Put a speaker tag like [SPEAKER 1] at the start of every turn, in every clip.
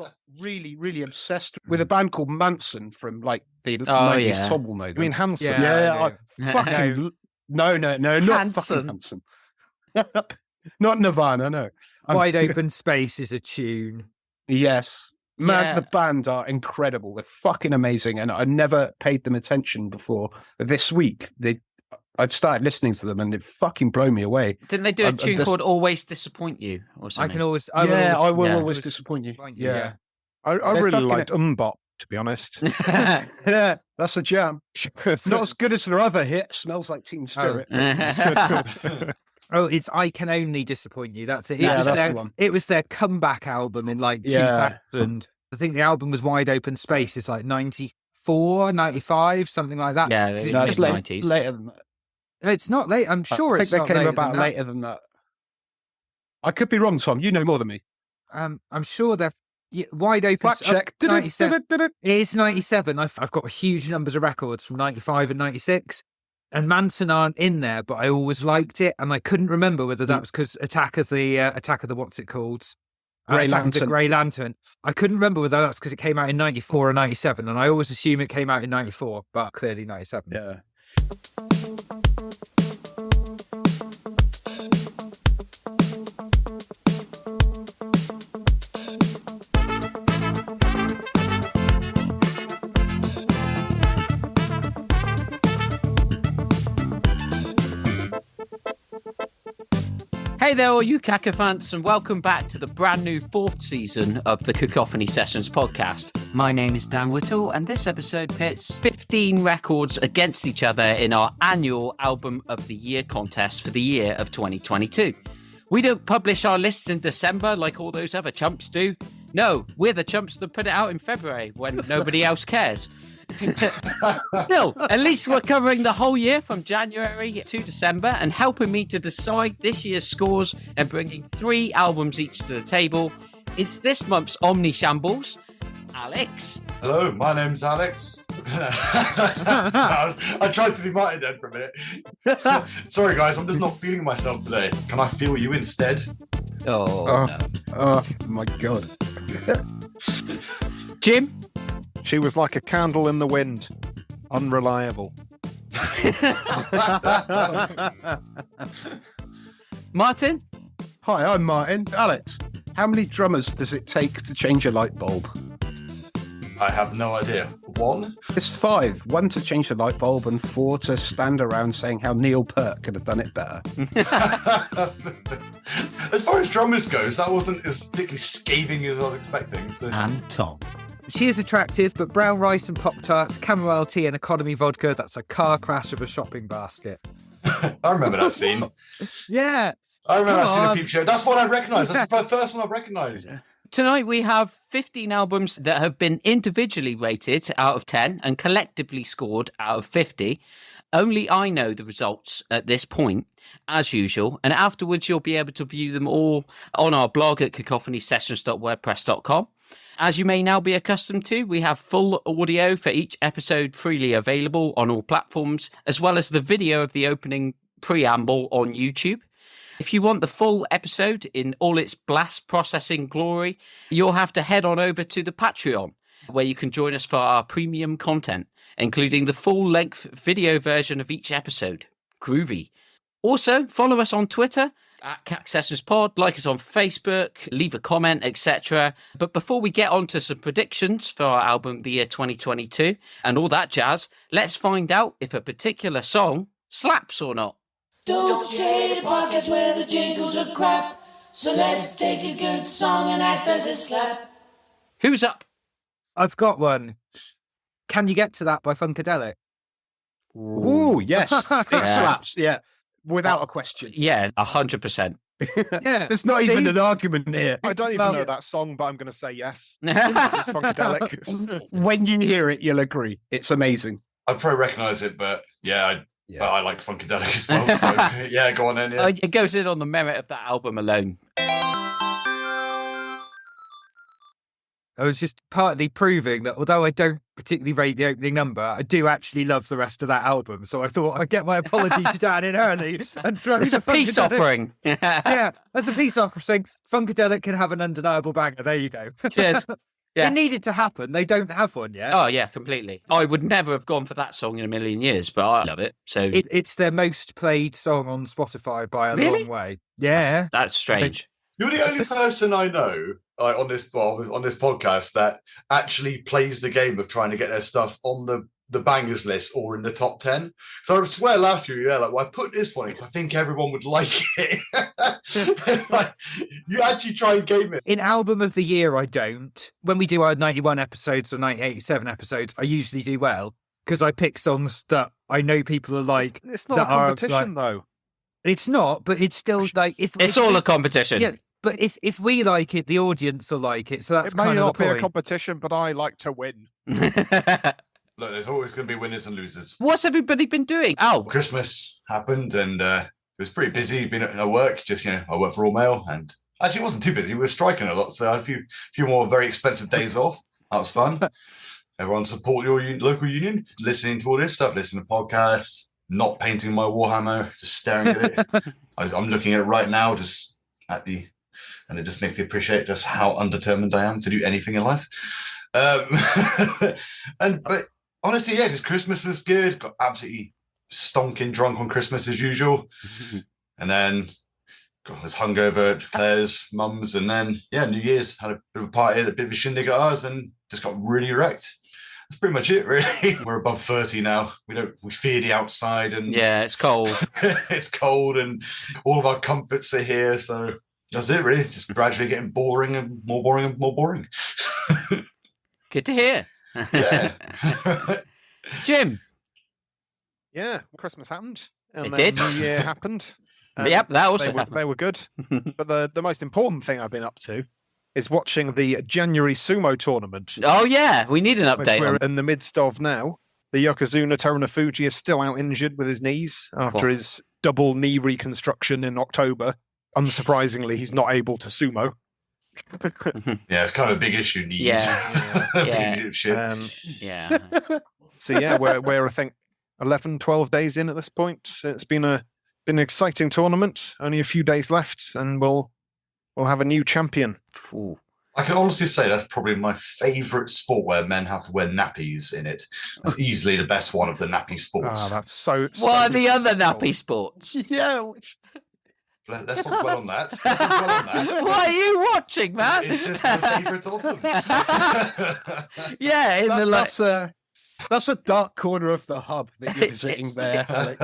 [SPEAKER 1] got really, really obsessed with a band called Manson from like the 90s. Tom will know them.
[SPEAKER 2] I mean Hanson.
[SPEAKER 1] Yeah, fucking no, not
[SPEAKER 3] Hanson.
[SPEAKER 1] fucking Hanson. Not Nirvana, no.
[SPEAKER 4] Wide Open Space is a tune.
[SPEAKER 1] Yes. Man, the band are incredible. They're fucking amazing. And I never paid them attention before. This week, I'd started listening to them and it fucking blew me away.
[SPEAKER 3] Didn't they do a tune called Always Disappoint You or something?
[SPEAKER 1] I will always disappoint you. Yeah.
[SPEAKER 2] I really liked Umbop, to be honest.
[SPEAKER 1] Yeah, that's a jam. Not as good as their other hit, Smells Like Teen Spirit.
[SPEAKER 4] It's I Can Only Disappoint You. That's it.
[SPEAKER 1] That's the one.
[SPEAKER 4] It was their comeback album in like 2000. I think the album was Wide Open Space. It's like 94, 95, something like that.
[SPEAKER 3] Yeah,
[SPEAKER 1] it's
[SPEAKER 3] mid-90s.
[SPEAKER 1] Later than that.
[SPEAKER 4] It's not late. I'm sure it's not
[SPEAKER 1] they came
[SPEAKER 4] later
[SPEAKER 1] about
[SPEAKER 4] than that.
[SPEAKER 1] later than that. I could be wrong, Tom. You know more than me.
[SPEAKER 4] I'm sure they're Wide Open.
[SPEAKER 1] Fact check.
[SPEAKER 4] 97. It is 97. I've got huge numbers of records from 95 and 96. And Manson aren't in there, but I always liked it, and I couldn't remember whether that was because Attack of the what's it called? Attack of the Grey Lantern. I couldn't remember whether that's because it came out in 94 or 97, and I always assume it came out in 94, but clearly 97.
[SPEAKER 1] Yeah.
[SPEAKER 3] Hey there, all you Cacophants, and welcome back to the brand new 4th season of the Cacophony Sessions podcast. My name is Dan Whitell, and this episode pits 15 records against each other in our annual Album of the Year contest for the year of 2022. We don't publish our lists in December like all those other chumps do. No, we're the chumps that put it out in February when nobody else cares. Still, at least we're covering the whole year from January to December and helping me to decide this year's scores and bringing 3 albums each to the table. It's this month's Omni Shambles, Alex.
[SPEAKER 5] Hello, my name's Alex. I tried to do Martyn then for a minute. Sorry guys, I'm just not feeling myself today. Can I feel you instead?
[SPEAKER 3] No.
[SPEAKER 1] Oh my God.
[SPEAKER 3] Jim?
[SPEAKER 2] She was like a candle in the wind, unreliable.
[SPEAKER 3] Martyn?
[SPEAKER 1] Hi, I'm Martyn. Alex, how many drummers does it take to change a light bulb?
[SPEAKER 5] I have no idea. 1?
[SPEAKER 1] It's 5. 1 to change the light bulb and 4 to stand around saying how Neil Peart could have done it better.
[SPEAKER 5] As far as drummers goes, that wasn't as particularly scathing as I was expecting. So.
[SPEAKER 3] And Tom.
[SPEAKER 4] She is attractive, but brown rice and Pop-Tarts, chamomile tea and economy vodka, that's a car crash of a shopping basket.
[SPEAKER 5] I remember that scene.
[SPEAKER 4] Yeah.
[SPEAKER 5] I remember that scene of Peep Show. That's what I recognised. That's the first one I recognised.
[SPEAKER 3] Tonight we have 15 albums that have been individually rated out of 10 and collectively scored out of 50. Only I know the results at this point, as usual, and afterwards you'll be able to view them all on our blog at cacophonysessions.wordpress.com. As you may now be accustomed to, we have full audio for each episode freely available on all platforms, as well as the video of the opening preamble on YouTube. If you want the full episode in all its blast processing glory, you'll have to head on over to the Patreon, where you can join us for our premium content, including the full-length video version of each episode. Groovy. Also, follow us on Twitter at CAC Sessions Pod, like us on Facebook, leave a comment, etc. But before we get on to some predictions for our album of the year 2022 and all that jazz, let's find out if a particular song slaps or not.
[SPEAKER 6] Don't trade a podcast where the jingles are crap. So let's take a good song and ask, does it slap?
[SPEAKER 3] Who's up?
[SPEAKER 4] I've got one. Can You Get to That by Funkadelic?
[SPEAKER 1] Ooh, yes. It slaps, yeah. Without a question.
[SPEAKER 3] Yeah, 100%.
[SPEAKER 4] Yeah.
[SPEAKER 1] There's not even an argument here.
[SPEAKER 2] I don't even know that song, but I'm going to say yes. It's Funkadelic.
[SPEAKER 1] When you hear it, you'll agree. It's amazing.
[SPEAKER 5] I probably recognise it, but but I like Funkadelic as well. So yeah, go on then. Yeah.
[SPEAKER 3] It goes in on the merit of that album alone.
[SPEAKER 4] I was just partly proving that although I don't particularly rate the opening number, I do actually love the rest of that album. So I thought I'd get my apology to Dan in early and throw
[SPEAKER 3] It's a peace offering.
[SPEAKER 4] Yeah, that's a peace offering. Funkadelic can have an undeniable banger. There you go.
[SPEAKER 3] Cheers. Yeah.
[SPEAKER 4] It needed to happen. They don't have one yet.
[SPEAKER 3] Oh, yeah, completely. I would never have gone for that song in a million years, but I love it. So
[SPEAKER 4] It's their most played song on Spotify by a
[SPEAKER 3] Really?
[SPEAKER 4] long way. Yeah.
[SPEAKER 3] that's strange.
[SPEAKER 5] You're the only person I know on this podcast that actually plays the game of trying to get their stuff on the bangers list or in the top 10. So I swear last year, well, I put this one because I think everyone would like it. Like, you actually try and game it.
[SPEAKER 4] In album of the year, I don't. When we do our 91 episodes or 87 episodes, I usually do well because I pick songs that I know people are like.
[SPEAKER 2] It's not a
[SPEAKER 4] that are,
[SPEAKER 2] competition, though.
[SPEAKER 4] It's not, but it's still like
[SPEAKER 3] It's all a competition.
[SPEAKER 4] Yeah, but if we like it, the audience will like it. So that's
[SPEAKER 2] It may
[SPEAKER 4] kind of
[SPEAKER 2] not
[SPEAKER 4] the
[SPEAKER 2] be
[SPEAKER 4] point.
[SPEAKER 2] a competition, but I like to win.
[SPEAKER 5] Look, there's always going to be winners and losers.
[SPEAKER 3] What's everybody been doing? Oh,
[SPEAKER 5] Christmas happened and it was pretty busy. Been at work, just, I work for All Mail, and actually it wasn't too busy. We were striking a lot, so I had a few more very expensive days off. That was fun. Everyone support your local union, listening to all this stuff, listening to podcasts, not painting my Warhammer, just staring at it. I'm looking at it right now, just and it just makes me appreciate just how undetermined I am to do anything in life. But honestly, yeah, just Christmas was good. Got absolutely stonking drunk on Christmas as usual. And then was hungover at Claire's mum's. And then, New Year's, had a bit of a party, a bit of a shindig at ours, and just got really wrecked. That's pretty much it, really. We're above 30 now. We fear the outside, and
[SPEAKER 3] yeah, it's cold.
[SPEAKER 5] it's cold, and all of our comforts are here. So that's it, really. Just gradually getting boring and more boring and more boring.
[SPEAKER 3] Good to hear.
[SPEAKER 5] Yeah.
[SPEAKER 3] Jim.
[SPEAKER 2] Yeah, Christmas happened. And
[SPEAKER 3] It
[SPEAKER 2] then
[SPEAKER 3] did.
[SPEAKER 2] New Year happened.
[SPEAKER 3] Yep, that also
[SPEAKER 2] They
[SPEAKER 3] happened.
[SPEAKER 2] were good. But the most important thing I've been up to is watching the January sumo tournament,
[SPEAKER 3] Oh, yeah, we need an
[SPEAKER 2] which
[SPEAKER 3] update.
[SPEAKER 2] we're
[SPEAKER 3] On...
[SPEAKER 2] in the midst of now. The Yokozuna Terunofuji is still out injured with his knees after
[SPEAKER 3] Oh.
[SPEAKER 2] his double knee reconstruction in October. Unsurprisingly, he's not able to sumo.
[SPEAKER 5] Yeah, it's kind of a big issue. Knees.
[SPEAKER 3] Yeah.
[SPEAKER 5] Big
[SPEAKER 3] Yeah.
[SPEAKER 5] shit.
[SPEAKER 3] Yeah.
[SPEAKER 2] So yeah, we're I think 11, 12 days in at this point. It's been an exciting tournament. Only a few days left, and we'll have a new champion.
[SPEAKER 3] Ooh.
[SPEAKER 5] I can honestly say that's probably my favourite sport where men have to wear nappies in it. It's easily the best one of the nappy sports.
[SPEAKER 2] That's so.
[SPEAKER 3] What are the other
[SPEAKER 2] disrespectful.
[SPEAKER 3] nappy sports?
[SPEAKER 1] Yeah.
[SPEAKER 5] Let's not dwell on that. Let's not dwell on that.
[SPEAKER 3] What are you watching, man?
[SPEAKER 5] It's just my favourite of them.
[SPEAKER 3] Yeah, in the like.
[SPEAKER 1] That's a dark corner of the hub that you're visiting there, Alex.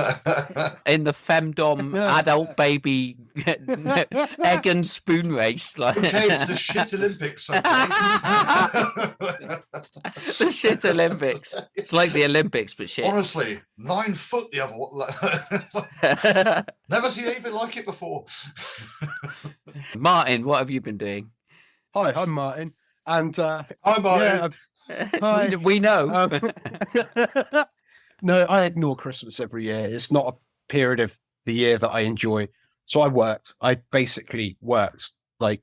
[SPEAKER 3] In the femdom adult baby egg and spoon race, like
[SPEAKER 5] Okay, it's the shit Olympics. Okay?
[SPEAKER 3] the shit Olympics. It's like the Olympics, but shit.
[SPEAKER 5] Honestly, 9 foot the other one. Never seen anything like it before.
[SPEAKER 3] Martin, what have you been doing?
[SPEAKER 1] Hi, I'm Martin. And
[SPEAKER 5] Hi, Martin.
[SPEAKER 1] Hi.
[SPEAKER 3] We know.
[SPEAKER 1] No, I ignore Christmas every year. It's not a period of the year that I enjoy. So I worked. I basically worked like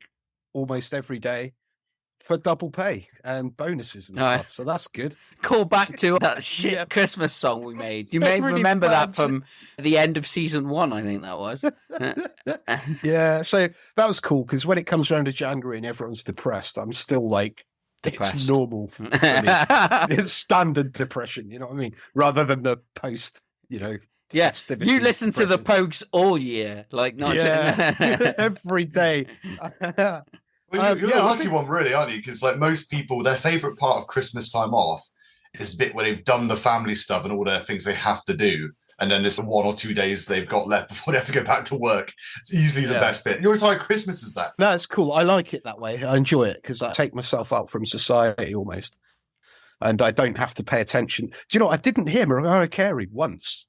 [SPEAKER 1] almost every day for double pay and bonuses and
[SPEAKER 3] Aye.
[SPEAKER 1] stuff. So that's good.
[SPEAKER 3] Call back to that shit
[SPEAKER 1] Yep.
[SPEAKER 3] Christmas song we made. You may
[SPEAKER 1] Really
[SPEAKER 3] remember that
[SPEAKER 1] bad.
[SPEAKER 3] from the end of season 1, I think that was.
[SPEAKER 1] Yeah, so that was cool because when it comes around to January and everyone's depressed, I'm still like, it's
[SPEAKER 3] Depressed.
[SPEAKER 1] normal for me. It's standard depression, you know what I mean? Rather than the post,
[SPEAKER 3] Yeah,
[SPEAKER 1] festivity
[SPEAKER 3] you listen to the
[SPEAKER 1] depression.
[SPEAKER 3] Pogues all year, like not
[SPEAKER 1] Yeah, every day.
[SPEAKER 5] Well, you're the lucky one, really, aren't you? Because like most people, their favourite part of Christmas time off is the bit where they've done the family stuff and all their things they have to do. And then there's the 1 or 2 days they've got left before they have to go back to work. It's easily the
[SPEAKER 3] Yeah.
[SPEAKER 5] best bit. Your entire Christmas is that.
[SPEAKER 1] No, it's cool. I like it that way. I enjoy it because I take myself out from society almost. And I don't have to pay attention. Do you know, I didn't hear Mariah Carey once.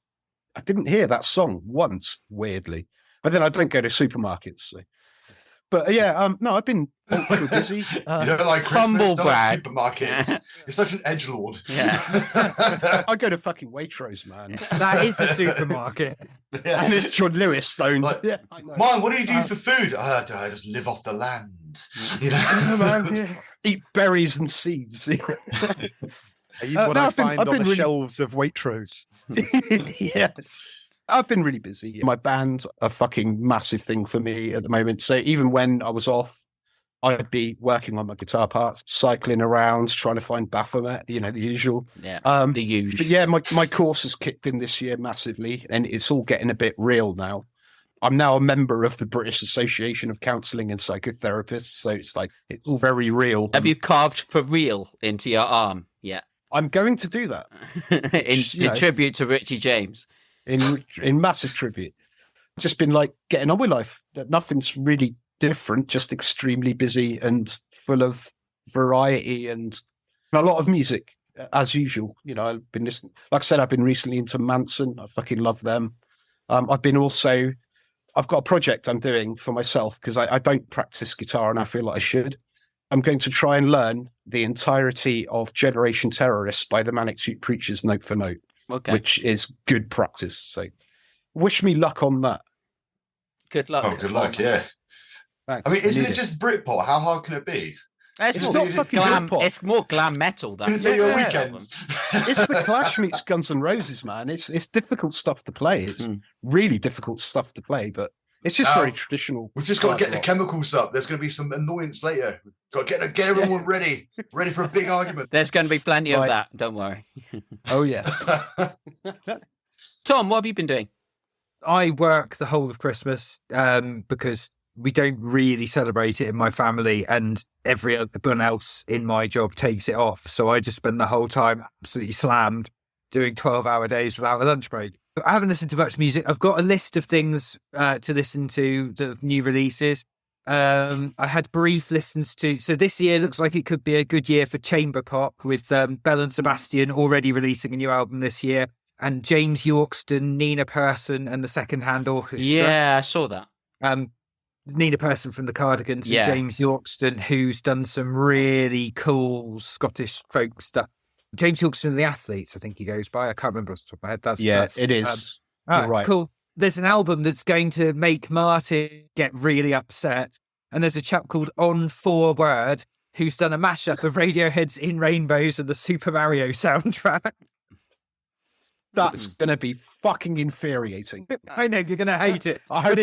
[SPEAKER 1] I didn't hear that song once, weirdly. But then I don't go to supermarkets. So. But yeah, no, I've been ultra busy.
[SPEAKER 5] You don't like Christmas,
[SPEAKER 3] humble
[SPEAKER 5] don't like
[SPEAKER 3] brag.
[SPEAKER 5] supermarkets. You're such an edgelord.
[SPEAKER 3] Yeah.
[SPEAKER 1] I go to fucking Waitrose, man.
[SPEAKER 4] That is a supermarket.
[SPEAKER 5] Yeah.
[SPEAKER 1] And it's John Lewis stoned.
[SPEAKER 5] Like,
[SPEAKER 1] Yeah, I know.
[SPEAKER 5] Mine, what do you do for food? I just live off the land. You know?
[SPEAKER 1] Man, yeah. Eat berries and seeds.
[SPEAKER 2] What
[SPEAKER 1] no,
[SPEAKER 2] I
[SPEAKER 1] I've been-
[SPEAKER 2] find
[SPEAKER 1] I've
[SPEAKER 2] on
[SPEAKER 1] been
[SPEAKER 2] the
[SPEAKER 1] really-
[SPEAKER 2] shelves of Waitrose.
[SPEAKER 1] Yes. I've been really busy. My band's a fucking massive thing for me at the moment. So even when I was off, I'd be working on my guitar parts, cycling around, trying to find Baphomet, the usual.
[SPEAKER 3] Yeah,
[SPEAKER 1] The
[SPEAKER 3] the usual.
[SPEAKER 1] But yeah, my course has kicked in this year massively, and it's all getting a bit real now. I'm now a member of the British Association of Counselling and Psychotherapists, so it's all very real.
[SPEAKER 3] Have you carved for real into your arm yet?
[SPEAKER 1] I'm going to do that
[SPEAKER 3] in tribute to Richie James.
[SPEAKER 1] In massive tribute. Just been getting on with life. Nothing's really different, just extremely busy and full of variety and a lot of music as usual. I've been listening, like I said, I've been recently into Manson. I fucking love them. I've got a project I'm doing for myself because I don't practice guitar and I feel like I should. I'm going to try and learn the entirety of Generation Terrorists by the Manic Street Preachers note for note, which is good practice. So wish me luck on that.
[SPEAKER 3] Good luck.
[SPEAKER 5] Oh, good luck, yeah.
[SPEAKER 1] Thanks.
[SPEAKER 5] I mean, isn't it just Britpop? How hard can it be?
[SPEAKER 3] It's
[SPEAKER 1] not fucking
[SPEAKER 3] glam.
[SPEAKER 1] Britpop.
[SPEAKER 3] It's more glam metal.
[SPEAKER 5] Can it take you a weekend?
[SPEAKER 1] It's the Clash meets Guns N' Roses, man. It's difficult stuff to play. It's really difficult stuff to play, but it's just very traditional.
[SPEAKER 5] We've just got to get the chemicals up. There's going to be some annoyance later. Got to get everyone ready for a big argument.
[SPEAKER 3] There's going to be plenty of that. Don't worry.
[SPEAKER 1] Oh yes.
[SPEAKER 3] Tom, what have you been doing?
[SPEAKER 4] I work the whole of Christmas because we don't really celebrate it in my family, and everyone else in my job takes it off. So I just spend the whole time absolutely slammed doing 12-hour days without a lunch break. I haven't listened to much music. I've got a list of things to listen to, the new releases. I had brief listens to. So this year looks like it could be a good year for chamber pop, with Belle and Sebastian already releasing a new album this year, and James Yorkston, Nina Persson, and the Second Hand Orchestra.
[SPEAKER 3] Yeah, I saw that.
[SPEAKER 4] Nina Persson from the Cardigans and James Yorkston, who's done some really cool Scottish folk stuff. James Yorkston and the Athletes, I think he goes by. I can't remember off the top of my head. That's
[SPEAKER 1] it is.
[SPEAKER 4] Right, cool. There's an album that's going to make Martyn get really upset. And there's a chap called On 4 Word who's done a mashup of Radiohead's In Rainbows and the Super Mario soundtrack.
[SPEAKER 1] That's going to be fucking infuriating.
[SPEAKER 4] I know, you're going to hate it.
[SPEAKER 3] I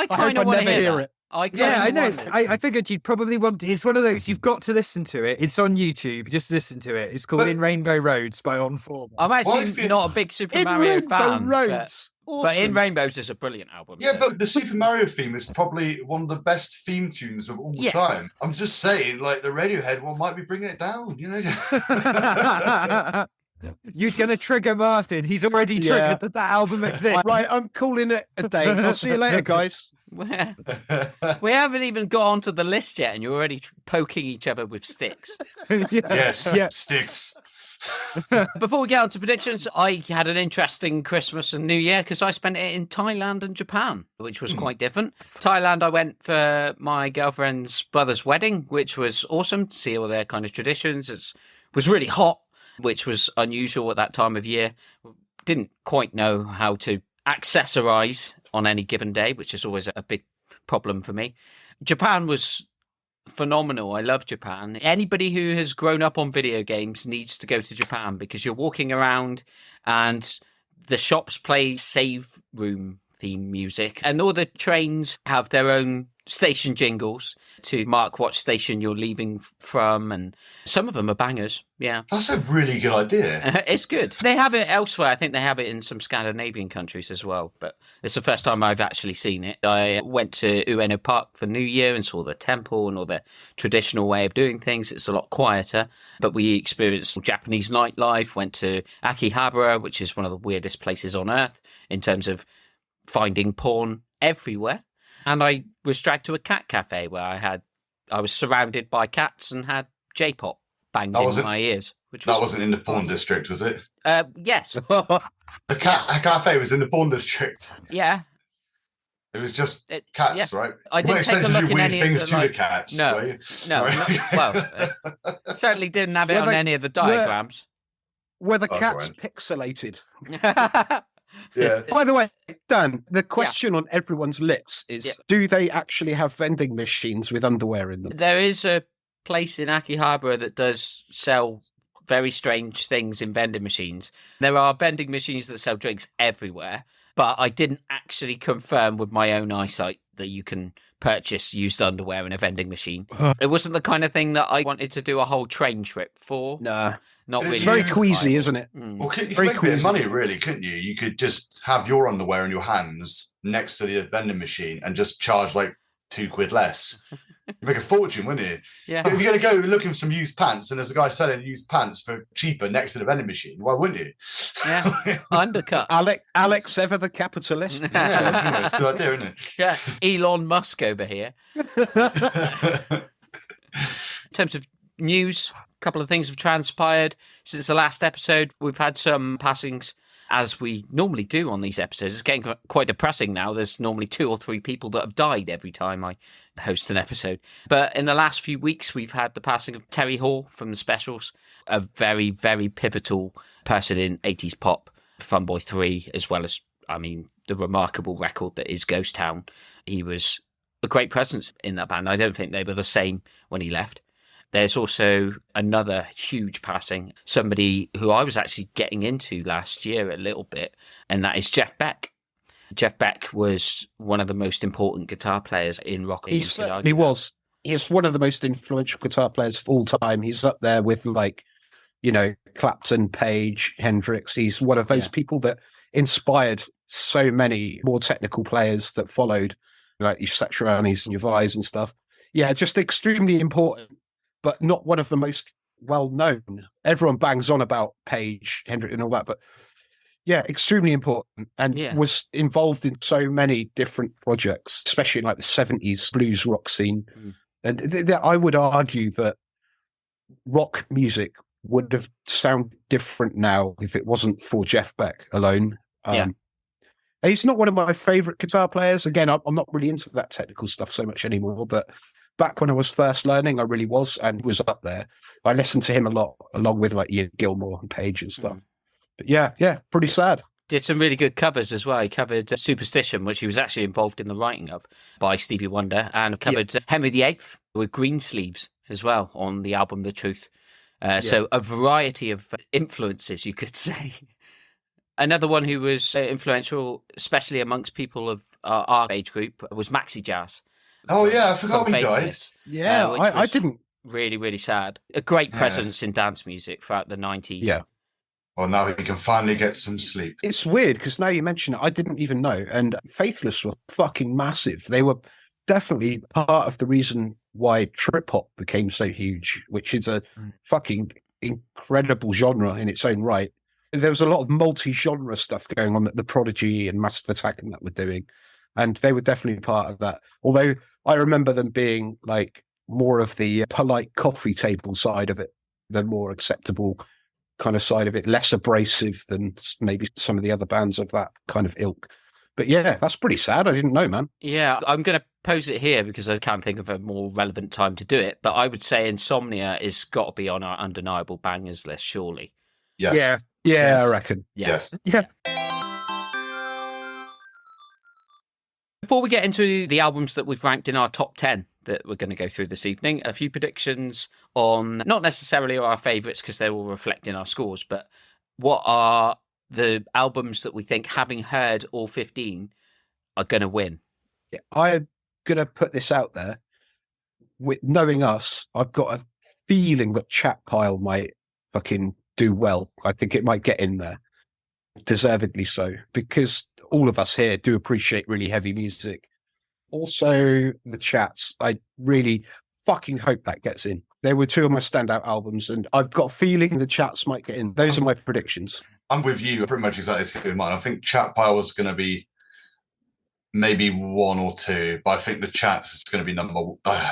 [SPEAKER 3] kind of want to hear it.
[SPEAKER 4] I know. I figured you'd probably want to. It's one of those, you've got to listen to it. It's on YouTube. Just listen to it. It's called In Rainbow Roads by On 4.
[SPEAKER 3] I'm actually not a big Super Mario fan.
[SPEAKER 1] Roads.
[SPEAKER 3] But In Rainbows is a brilliant album.
[SPEAKER 5] Yeah, but the Super Mario theme is probably one of the best theme tunes of all time. I'm just saying, the Radiohead one might be bringing it down,
[SPEAKER 4] You're going to trigger Martyn. He's already triggered that album exists.
[SPEAKER 1] Right, I'm calling it a day. I'll see you later, guys.
[SPEAKER 3] We haven't even got onto the list yet, and you're already poking each other with sticks.
[SPEAKER 5] Yes, sticks.
[SPEAKER 3] Before we get on to predictions, I had an interesting Christmas and New Year because I spent it in Thailand and Japan, which was quite different. Thailand, I went for my girlfriend's brother's wedding, which was awesome to see all their kind of traditions. It was really hot, which was unusual at that time of year. Didn't quite know how to accessorize on any given day, which is always a big problem for me. Japan was phenomenal. I love Japan. Anybody who has grown up on video games needs to go to Japan because you're walking around and the shops play save room theme music and all the trains have their own station jingles to mark what station you're leaving from, and some of them are bangers. Yeah,
[SPEAKER 5] that's a really good idea.
[SPEAKER 3] It's good. They have it elsewhere. I think they have it in some Scandinavian countries as well, but it's the first time I've actually seen it. I went to Ueno Park for New Year and saw the temple and all the traditional way of doing things. It's a lot quieter, but we experienced Japanese nightlife, went to Akihabara, which is one of the weirdest places on earth in terms of finding porn everywhere. And I was dragged to a cat cafe where I was surrounded by cats and had J-pop banged in my ears.
[SPEAKER 5] That wasn't in the porn district, was it?
[SPEAKER 3] Yes.
[SPEAKER 5] The cafe was in the porn district.
[SPEAKER 3] Yeah.
[SPEAKER 5] It was just cats, right?
[SPEAKER 3] I didn't take a look in any
[SPEAKER 5] things
[SPEAKER 3] of the,
[SPEAKER 5] to the cats.
[SPEAKER 3] No, certainly didn't have it on any of the diagrams.
[SPEAKER 1] Were the cats pixelated?
[SPEAKER 5] Yeah.
[SPEAKER 1] By the way, Dan, the question on everyone's lips is, do they actually have vending machines with underwear in them?
[SPEAKER 3] There is a place in Akihabara that does sell very strange things in vending machines. There are vending machines that sell drinks everywhere, but I didn't actually confirm with my own eyesight that you can purchase used underwear in a vending machine. It wasn't the kind of thing that I wanted to do a whole train trip for.
[SPEAKER 1] Nah.
[SPEAKER 3] Not really.
[SPEAKER 1] It's very queasy, isn't it?
[SPEAKER 5] Well, you could
[SPEAKER 1] Very
[SPEAKER 5] make a bit of
[SPEAKER 1] queasy.
[SPEAKER 5] money, really, couldn't you? You could just have your underwear in your hands next to the vending machine and just charge like £2 less. You make a fortune, wouldn't you?
[SPEAKER 3] Yeah.
[SPEAKER 5] If you're going to go looking for some used pants and there's a guy selling used pants for cheaper next to the vending machine, why wouldn't you?
[SPEAKER 3] Yeah. Undercut.
[SPEAKER 1] Alex, ever the capitalist.
[SPEAKER 5] Yeah, it's a good idea, isn't it?
[SPEAKER 3] Yeah. Elon Musk over here. In terms of news, a couple of things have transpired since the last episode. We've had some passings, as we normally do on these episodes. It's getting quite depressing now. There's normally 2 or 3 people that have died every time I host an episode. But in the last few weeks, we've had the passing of Terry Hall from the Specials, a very, very pivotal person in 80s pop, Funboy 3, as well as, the remarkable record that is Ghost Town. He was a great presence in that band. I don't think they were the same when he left. There's also another huge passing, somebody who I was actually getting into last year a little bit, and that is Jeff Beck. Jeff Beck was one of the most important guitar players in rock.
[SPEAKER 1] He certainly was. He's one of the most influential guitar players of all time. He's up there with, Clapton, Page, Hendrix. He's one of those people that inspired so many more technical players that followed, like your Satrianis and your Vais and stuff. Yeah, just extremely important, but not one of the most well-known. Everyone bangs on about Page, Hendrix and all that, but yeah, extremely important, and was involved in so many different projects, especially in like the 70s blues rock scene. And I would argue that rock music would have sounded different now if it wasn't for Jeff Beck alone. He's not one of my favourite guitar players. Again, I'm not really into that technical stuff so much anymore, but back when I was first learning, I really was, and was up there. I listened to him a lot, along with like Ian Gilmore and Page and stuff. But yeah, pretty sad.
[SPEAKER 3] Did some really good covers as well. He covered Superstition, which he was actually involved in the writing of, by Stevie Wonder, and covered Henry VIII with Greensleeves as well on the album The Truth. So a variety of influences, you could say. Another one who was influential, especially amongst people of our age group, was Maxi Jazz.
[SPEAKER 5] Oh, yeah, I forgot he died.
[SPEAKER 3] Faithless,
[SPEAKER 1] Yeah, I didn't.
[SPEAKER 3] Really, really sad. A great presence in dance music throughout the 90s.
[SPEAKER 5] Yeah. Well, now he can finally get some sleep.
[SPEAKER 1] It's weird because now you mention it, I didn't even know. And Faithless were fucking massive. They were definitely part of the reason why trip hop became so huge, which is a fucking incredible genre in its own right. There was a lot of multi-genre stuff going on that the Prodigy and Massive Attack and that were doing, and they were definitely part of that. Although I remember them being like more of the polite coffee table side of it, the more acceptable kind of side of it, less abrasive than maybe some of the other bands of that kind of ilk. But yeah, that's pretty sad. I didn't know, man.
[SPEAKER 3] Yeah, I'm going to pose it here because I can't think of a more relevant time to do it. But I would say Insomnia is got to be on our undeniable bangers list, surely.
[SPEAKER 5] Yes.
[SPEAKER 1] Yeah,
[SPEAKER 5] Yes.
[SPEAKER 1] I reckon.
[SPEAKER 5] Yes.
[SPEAKER 1] Yeah.
[SPEAKER 3] Before we get into the albums that we've ranked in our top 10 that we're going to go through this evening, a few predictions on not necessarily our favourites because they're all reflecting our scores, but what are the albums that we think, having heard all 15, are going to win?
[SPEAKER 1] Yeah, I'm going to put this out there. With knowing us, I've got a feeling that Chat Pile might fucking do well. I think it might get in there. Deservedly so, because all of us here do appreciate really heavy music. Also, the Chats, I really fucking hope that gets in. They were 2 of my standout albums, and I've got a feeling the Chats might get in. Those are my predictions.
[SPEAKER 5] I'm with you pretty much exactly the same in mine. I think Chat Pile was going to be maybe 1 or 2, but I think the Chats is going to be number I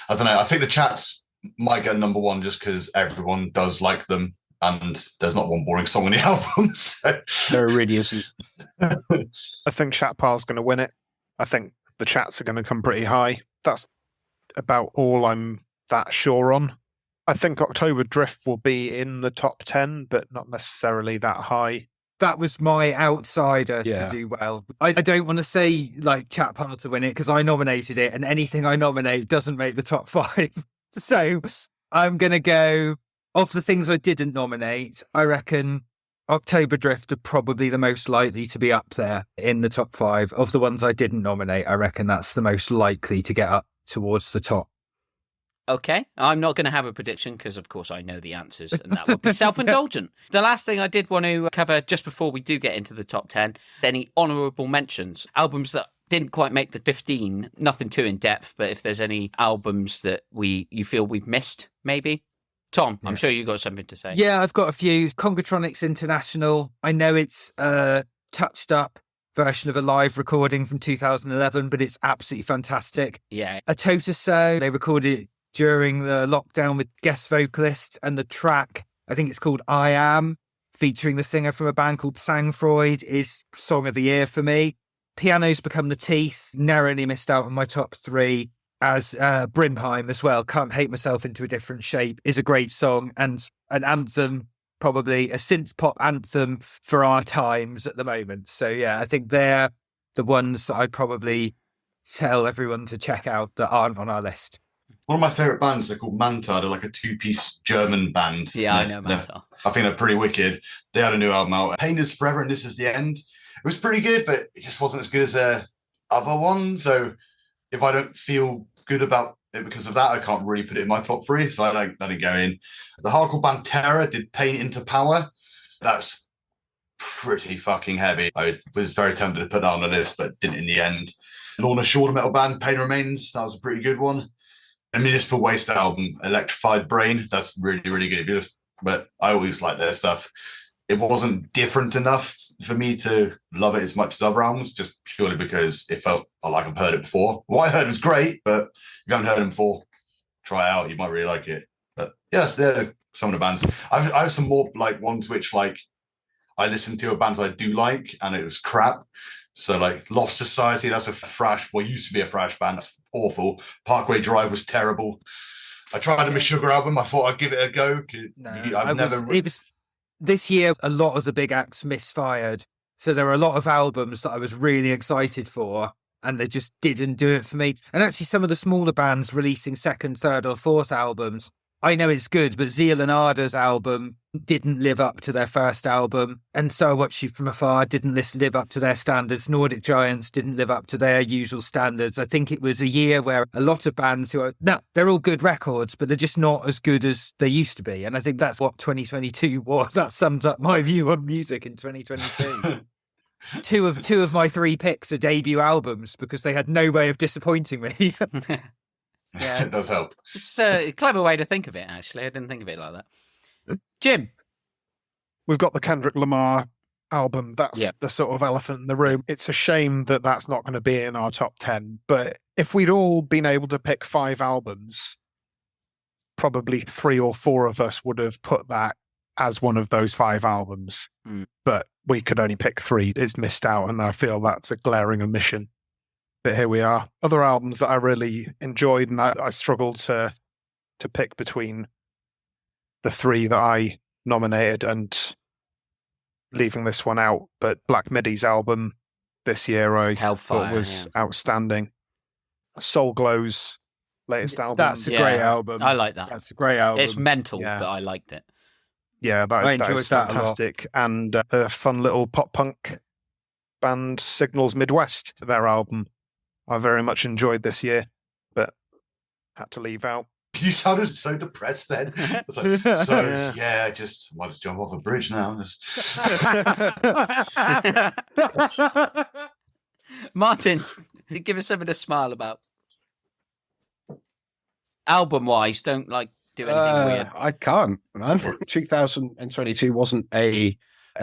[SPEAKER 5] don't know. I think the Chats might get number 1 just because everyone does like them, and there's not one boring song on the album. So.
[SPEAKER 1] There really isn't.
[SPEAKER 2] I think Chat Pile's going to win it. I think the Chats are going to come pretty high. That's about all I'm that sure on. I think October Drift will be in the top 10, but not necessarily that high.
[SPEAKER 4] That was my outsider to do well. I don't want to say like Chat Pile to win it because I nominated it, and anything I nominate doesn't make the top 5. So I'm going to go, of the things I didn't nominate, I reckon October Drift are probably the most likely to be up there in the top 5. Of the ones I didn't nominate, I reckon that's the most likely to get up towards the top.
[SPEAKER 3] Okay, I'm not going to have a prediction because, of course, I know the answers, and that would be self-indulgent. The last thing I did want to cover just before we do get into the top 10, any honourable mentions, albums that didn't quite make the 15, nothing too in-depth, but if there's any albums that you feel we've missed, maybe? Tom, I'm sure you've got something to say.
[SPEAKER 4] Yeah, I've got a few. Congatronics International. I know it's a touched up version of a live recording from 2011, but it's absolutely fantastic.
[SPEAKER 3] Yeah.
[SPEAKER 4] A Tota So, they recorded it during the lockdown with guest vocalists, and the track, I think it's called I Am, featuring the singer from a band called Sangfreud, is Song of the Year for me. Piano's Become the Teeth, narrowly missed out on my top 3, as Brimheim as well. Can't Hate Myself Into a Different Shape is a great song and an anthem, probably a synth pop anthem for our times at the moment. So yeah, I think they're the ones that I'd probably tell everyone to check out that aren't on our list.
[SPEAKER 5] One of my favourite bands, they're called Manta. They're like a 2-piece German band.
[SPEAKER 3] Yeah, I know Manta.
[SPEAKER 5] I think they're pretty wicked. They had a new album out. Pain is Forever and This is the End. It was pretty good, but it just wasn't as good as their other one. So if I don't feel good about it because of that, I can't really put it in my top 3. So I didn't go in. The hardcore band Terror did Pain into Power. That's pretty fucking heavy. I was very tempted to put that on the list, but didn't in the end. Lorna Shore, the metal band, Pain Remains. That was a pretty good one. A Municipal Waste album, Electrified Brain. That's really, really good. But I always like their stuff. It wasn't different enough for me to love it as much as other albums, just purely because it felt like I've heard it before. What I heard was great, but if you haven't heard them before, try it out. You might really like it. But yes, they're some of the bands. I have some more like ones which like I listened to bands I do like, and it was crap. So like Lost Society, that's a thrash. Well, used to be a thrash band. That's awful. Parkway Drive was terrible. I tried the Miss Sugar album. I thought I'd give it a go.
[SPEAKER 4] This year, a lot of the big acts misfired. So there were a lot of albums that I was really excited for, and they just didn't do it for me. And actually, some of the smaller bands releasing 2nd, 3rd or 4th albums, I know it's good, but Zeal and Ardor's album didn't live up to their first album. And So I Watch You From Afar didn't live up to their standards. Nordic Giants didn't live up to their usual standards. I think it was a year where a lot of bands they're all good records, but they're just not as good as they used to be. And I think that's what 2022 was. That sums up my view on music in 2022. Two of my 3 picks are debut albums because they had no way of disappointing me.
[SPEAKER 3] Yeah,
[SPEAKER 5] it does help.
[SPEAKER 3] It's a clever way to think of it, actually. I didn't think of it like that. Jim?
[SPEAKER 2] We've got the Kendrick Lamar album. That's the sort of elephant in the room. It's a shame that that's not going to be in our top 10. But if we'd all been able to pick 5 albums, probably 3 or 4 of us would have put that as one of those 5 albums. But we could only pick 3. It's missed out, and I feel that's a glaring omission. But here we are. Other albums that I really enjoyed, and I struggled to pick between the 3 that I nominated and leaving this one out. But Black Midi's album this year I thought was outstanding. Soul Glow's latest album.
[SPEAKER 4] That's a great album.
[SPEAKER 3] I like that.
[SPEAKER 4] That's a great album.
[SPEAKER 3] It's mental, but I liked it.
[SPEAKER 2] Yeah, that is fantastic. And a fun little pop punk band, Signals Midwest, their album I very much enjoyed this year, but had to leave out.
[SPEAKER 5] You sounded so depressed then. It's like, might just jump off a bridge now.
[SPEAKER 3] Martyn, give us something to smile about. Album-wise, don't do anything weird.
[SPEAKER 1] I can't, man. 2022 wasn't a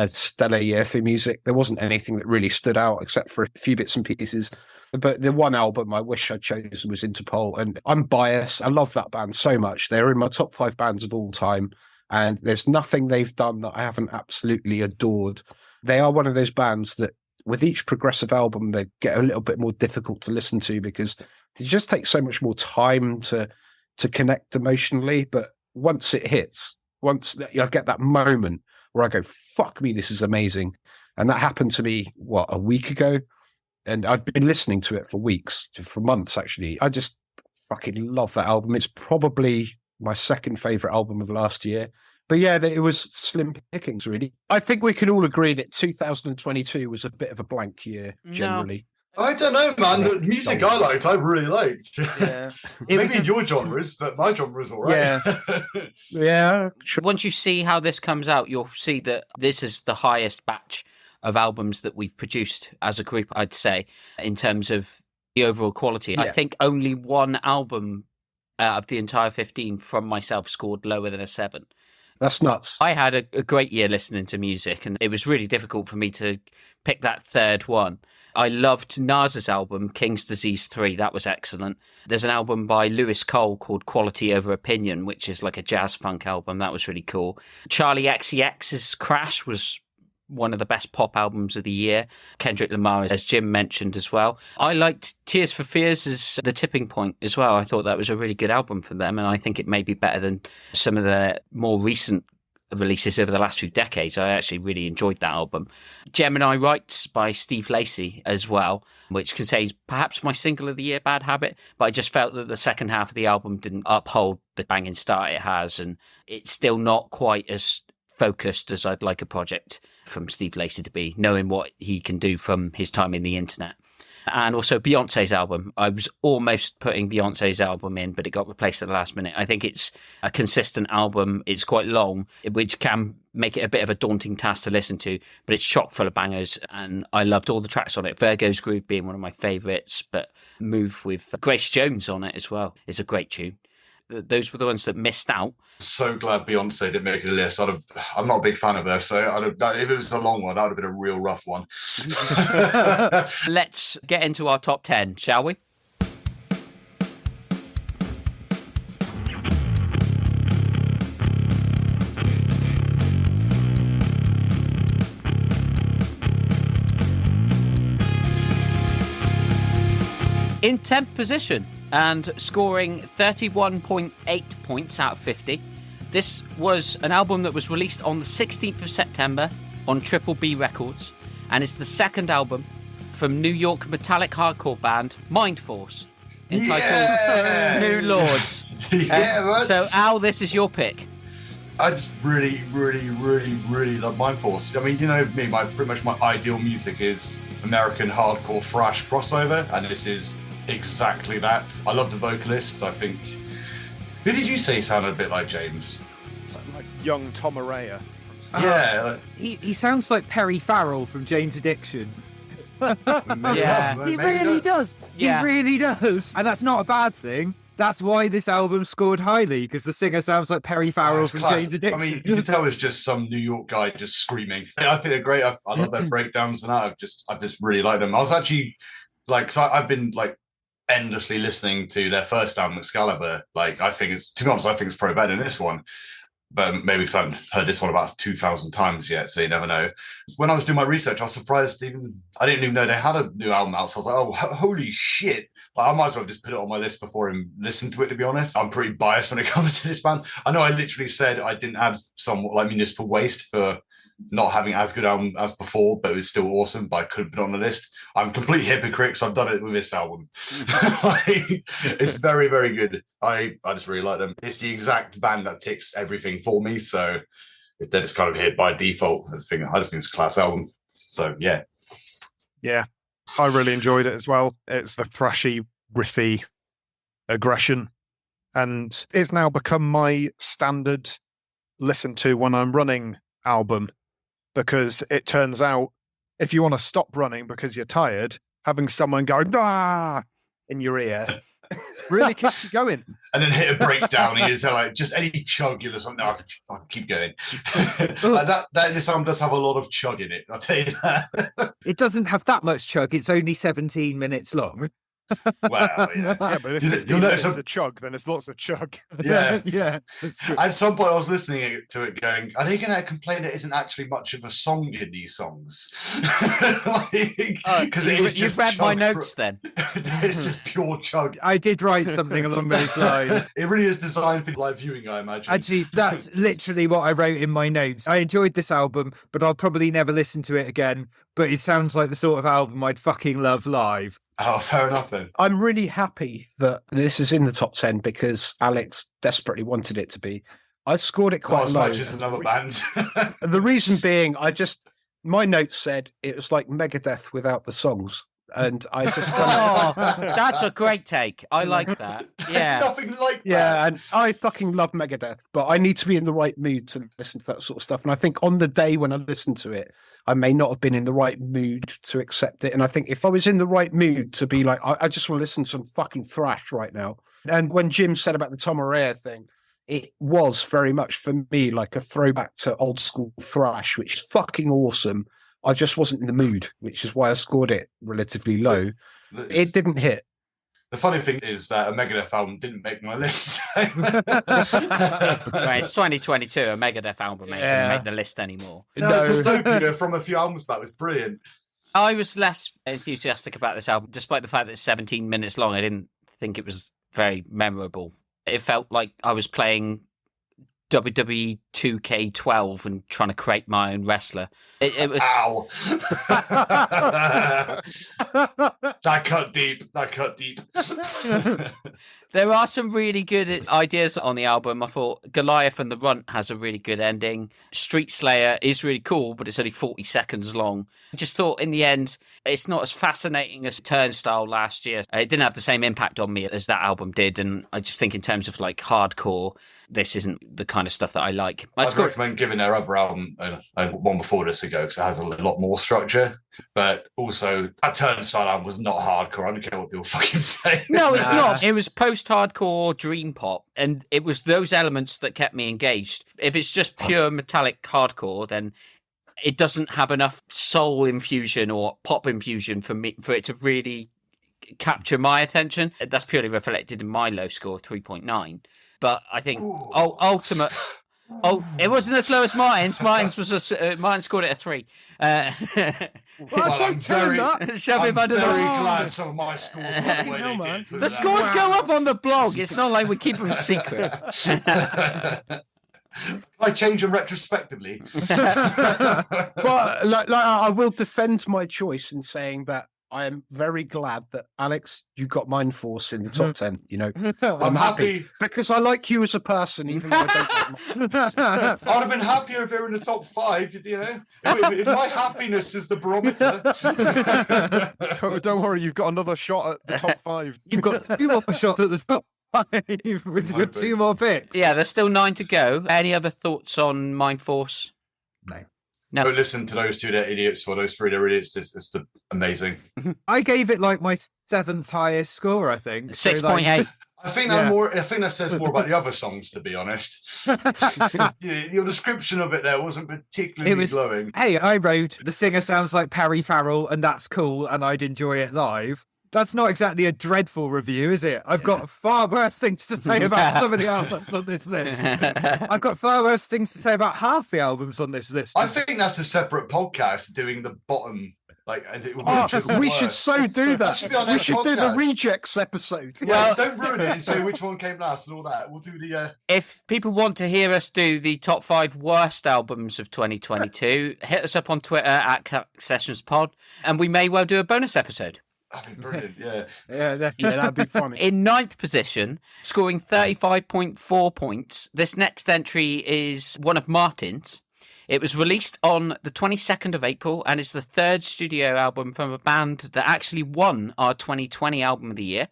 [SPEAKER 1] stellar year for music. There wasn't anything that really stood out except for a few bits and pieces. But the one album I wish I'd chosen was Interpol, and I'm biased. I love that band so much. They're in my top 5 bands of all time, and there's nothing they've done that I haven't absolutely adored. They are one of those bands that with each progressive album, they get a little bit more difficult to listen to because they just take so much more time to connect emotionally. But once it hits, once I get that moment where I go, fuck me, this is amazing. And that happened to me, a week ago? And I'd been listening to it for weeks, for months, actually. I just fucking love that album. It's probably my second favourite album of last year. But yeah, it was slim pickings, really. I think we can all agree that 2022 was a bit of a blank year, generally.
[SPEAKER 5] I don't know, man. The music I liked, I really liked.
[SPEAKER 1] Yeah.
[SPEAKER 5] Maybe in your genres, but my genre was all right.
[SPEAKER 1] Yeah.
[SPEAKER 3] Once you see how this comes out, you'll see that this is the highest batch of albums that we've produced as a group, I'd say, in terms of the overall quality.
[SPEAKER 1] Yeah.
[SPEAKER 3] I think only one album out of the entire 15 from myself scored lower than a 7.
[SPEAKER 1] That's nuts.
[SPEAKER 3] I had a great year listening to music, and it was really difficult for me to pick that third one. I loved Nas's album, King's Disease 3. That was excellent. There's an album by Lewis Cole called Quality Over Opinion, which is like a jazz funk album. That was really cool. Charlie XCX's Crash was one of the best pop albums of the year. Kendrick Lamar, as Jim mentioned as well. I liked Tears for Fears' The Tipping Point as well. I thought that was a really good album from them, and I think it may be better than some of the more recent releases over the last few decades. I actually really enjoyed that album. Gemini Rights by Steve Lacy as well, which contains perhaps my single of the year, Bad Habit, but I just felt that the second half of the album didn't uphold the banging start it has, and it's still not quite as focused as I'd like a project from Steve Lacy to be, knowing what he can do from his time in the internet. And also Beyonce's album. I was almost putting Beyonce's album in, but it got replaced at the last minute. I think it's a consistent album. It's quite long, which can make it a bit of a daunting task to listen to, but it's chock full of bangers, and I loved all the tracks on it. Virgo's Groove being one of my favourites, but Move with Grace Jones on it as well is a great tune. Those were the ones that missed out.
[SPEAKER 5] So glad Beyonce didn't make a list. I'm not a big fan of her, so if it was a long one, that would have been a real rough one.
[SPEAKER 3] Let's get into our top 10, shall we? In 10th position, and scoring 31.8 points out of 50. This was an album that was released on the 16th of September on Triple B Records, and it's the second album from New York metallic hardcore band Mind Force, entitled New Lords.
[SPEAKER 5] Man.
[SPEAKER 3] So, Al, this is your pick.
[SPEAKER 5] I just really, really, really, really love Mind Force. I mean, you know me, pretty much my ideal music is American hardcore thrash crossover, and this is exactly that. I love the vocalist. I think. Who did you say sounded a bit like James?
[SPEAKER 2] Like young Tom Araya.
[SPEAKER 5] Yeah.
[SPEAKER 4] He sounds like Perry Farrell from Jane's Addiction.
[SPEAKER 3] Yeah.
[SPEAKER 4] He really does.
[SPEAKER 3] Yeah.
[SPEAKER 4] He really does. And that's not a bad thing. That's why this album scored highly, because the singer sounds like Perry Farrell from
[SPEAKER 5] class.
[SPEAKER 4] Jane's Addiction.
[SPEAKER 5] I mean, you can tell it's just some New York guy just screaming. I think they're great. I love their breakdowns and that. I just really like them. I was actually like, cause I've been like endlessly listening to their first album, Excalibur. Like, to be honest, I think it's probably better than this one. But maybe because I haven't heard this one about 2,000 times yet, so you never know. When I was doing my research, I was surprised I didn't even know they had a new album out. So I was like, oh, holy shit. Like, I might as well just put it on my list before I listen to it, to be honest. I'm pretty biased when it comes to this band. I know I literally said I didn't add somewhat like Municipal Waste for not having as good album as before, but it was still awesome, but I couldn't put it on the list. I'm a complete hypocrite because I've done it with this album. It's very, very good. I just really like them. It's the exact band that ticks everything for me, so they're just kind of hit by default. I just think it's a class album. So yeah.
[SPEAKER 2] Yeah, I really enjoyed it as well. It's the thrashy, riffy aggression, and it's now become my standard listen to when I'm running album, because it turns out if you want to stop running because you're tired, having someone go "ah" in your ear really keeps you going.
[SPEAKER 5] And then hit a breakdown. He is like just any chug, you're just like, no, I can keep going. Like this album does have a lot of chug in it, I'll tell you that.
[SPEAKER 4] It doesn't have that much chug. It's only 17 minutes long.
[SPEAKER 5] Well, yeah.
[SPEAKER 2] Yeah, but if
[SPEAKER 5] You'll
[SPEAKER 2] 15
[SPEAKER 5] notice
[SPEAKER 2] minutes is a chug, then it's lots of chug.
[SPEAKER 5] Yeah.
[SPEAKER 4] Yeah. That's true.
[SPEAKER 5] At some point, I was listening to it going, are they going to complain there isn't actually much of a song in these songs? Because
[SPEAKER 3] You've read my notes then.
[SPEAKER 5] It's just pure chug.
[SPEAKER 4] I did write something along those lines.
[SPEAKER 5] It really is designed for live viewing, I imagine.
[SPEAKER 4] Actually, that's literally what I wrote in my notes. I enjoyed this album, but I'll probably never listen to it again. But it sounds like the sort of album I'd fucking love live.
[SPEAKER 5] Oh, fair enough then.
[SPEAKER 1] I'm really happy that this is in the top 10 because Alex desperately wanted it to be. I scored it
[SPEAKER 5] Not
[SPEAKER 1] quite
[SPEAKER 5] as
[SPEAKER 1] low.
[SPEAKER 5] much as another band.
[SPEAKER 1] The reason being, my notes said it was like Megadeth without the songs. And I just
[SPEAKER 3] Oh, that's a great take. I like that. Yeah.
[SPEAKER 5] There's nothing like that.
[SPEAKER 1] Yeah, and I fucking love Megadeth, but I need to be in the right mood to listen to that sort of stuff. And I think on the day when I listened to it, I may not have been in the right mood to accept it. And I think if I was in the right mood to be like, I just want to listen to some fucking thrash right now. And when Jim said about the Tom Araya thing, it was very much for me like a throwback to old school thrash, which is fucking awesome. I just wasn't in the mood, which is why I scored it relatively low. It didn't hit.
[SPEAKER 5] The funny thing is that a Megadeth album didn't make my list.
[SPEAKER 3] Well, it's 2022. A Megadeth album ain't going to make the list anymore.
[SPEAKER 5] No, Dystopia from a few albums back was brilliant.
[SPEAKER 3] I was less enthusiastic about this album, despite the fact that it's 17 minutes long. I didn't think it was very memorable. It felt like I was playing WWE 2K12 and trying to create my own wrestler. It was.
[SPEAKER 5] Ow! That cut deep.
[SPEAKER 3] There are some really good ideas on the album. I thought Goliath and the Runt has a really good ending. Street Slayer is really cool, but it's only 40 seconds long. I just thought in the end, it's not as fascinating as Turnstile last year. It didn't have the same impact on me as that album did. And I just think in terms of like hardcore, this isn't the kind of stuff that I like.
[SPEAKER 5] I'd recommend giving their other album one before this a go because it has a lot more structure. But also, that Turnstile album was not hardcore. I don't care what people fucking say.
[SPEAKER 3] No, it's not. It was post-hardcore dream pop, and it was those elements that kept me engaged. If it's just pure metallic hardcore, then it doesn't have enough soul infusion or pop infusion for it to really capture my attention. That's purely reflected in my low score of 3.9. But I think ultimate. Oh, it wasn't as low as Martin's. Martin scored it a 3.
[SPEAKER 5] I'm very glad some of my scores went the way they did.
[SPEAKER 3] The scores go up on the blog. It's not like we keep them secret.
[SPEAKER 5] I change them retrospectively.
[SPEAKER 1] But like, I will defend my choice in saying that I am very glad that, Alex, you got Mind Force in the top 10. You know, I'm happy because I like you as a person, even though I don't like
[SPEAKER 5] I'd have been happier if they were in the top 5, you know. If my happiness is the barometer.
[SPEAKER 2] Don't worry, you've got another shot at the top 5.
[SPEAKER 4] You've got 2 more shots at the top 5 with your 2 more picks.
[SPEAKER 3] Yeah, there's still 9 to go. Any other thoughts on Mind Force?
[SPEAKER 5] No. Go listen to those 2, they're idiots, or those 3, they're idiots. It's amazing.
[SPEAKER 4] I gave it like my 7th highest score, I think.
[SPEAKER 3] 6.8.
[SPEAKER 5] So, like, I think that says more about the other songs, to be honest. Your description of it there wasn't particularly glowing.
[SPEAKER 4] Hey, I wrote, the singer sounds like Perry Farrell, and that's cool, and I'd enjoy it live. That's not exactly a dreadful review, is it? I've got far worse things to say about some of the albums on this list. I've got far worse things to say about half the albums on this list.
[SPEAKER 5] I think that's a separate podcast doing the bottom.
[SPEAKER 1] We should so do that. We should do the rejects episode.
[SPEAKER 5] Yeah, don't ruin it and say which one came last and all that. We'll do the.
[SPEAKER 3] If people want to hear us do the top 5 worst albums of 2022, hit us up on Twitter at Sessions Pod, and we may well do a bonus episode.
[SPEAKER 5] That'd be brilliant, yeah.
[SPEAKER 1] That'd be funny.
[SPEAKER 3] In 9th position, scoring 35.4 points, this next entry is one of Martyn's. It was released on the 22nd of April and is the 3rd studio album from a band that actually won our 2020 Album of the Year.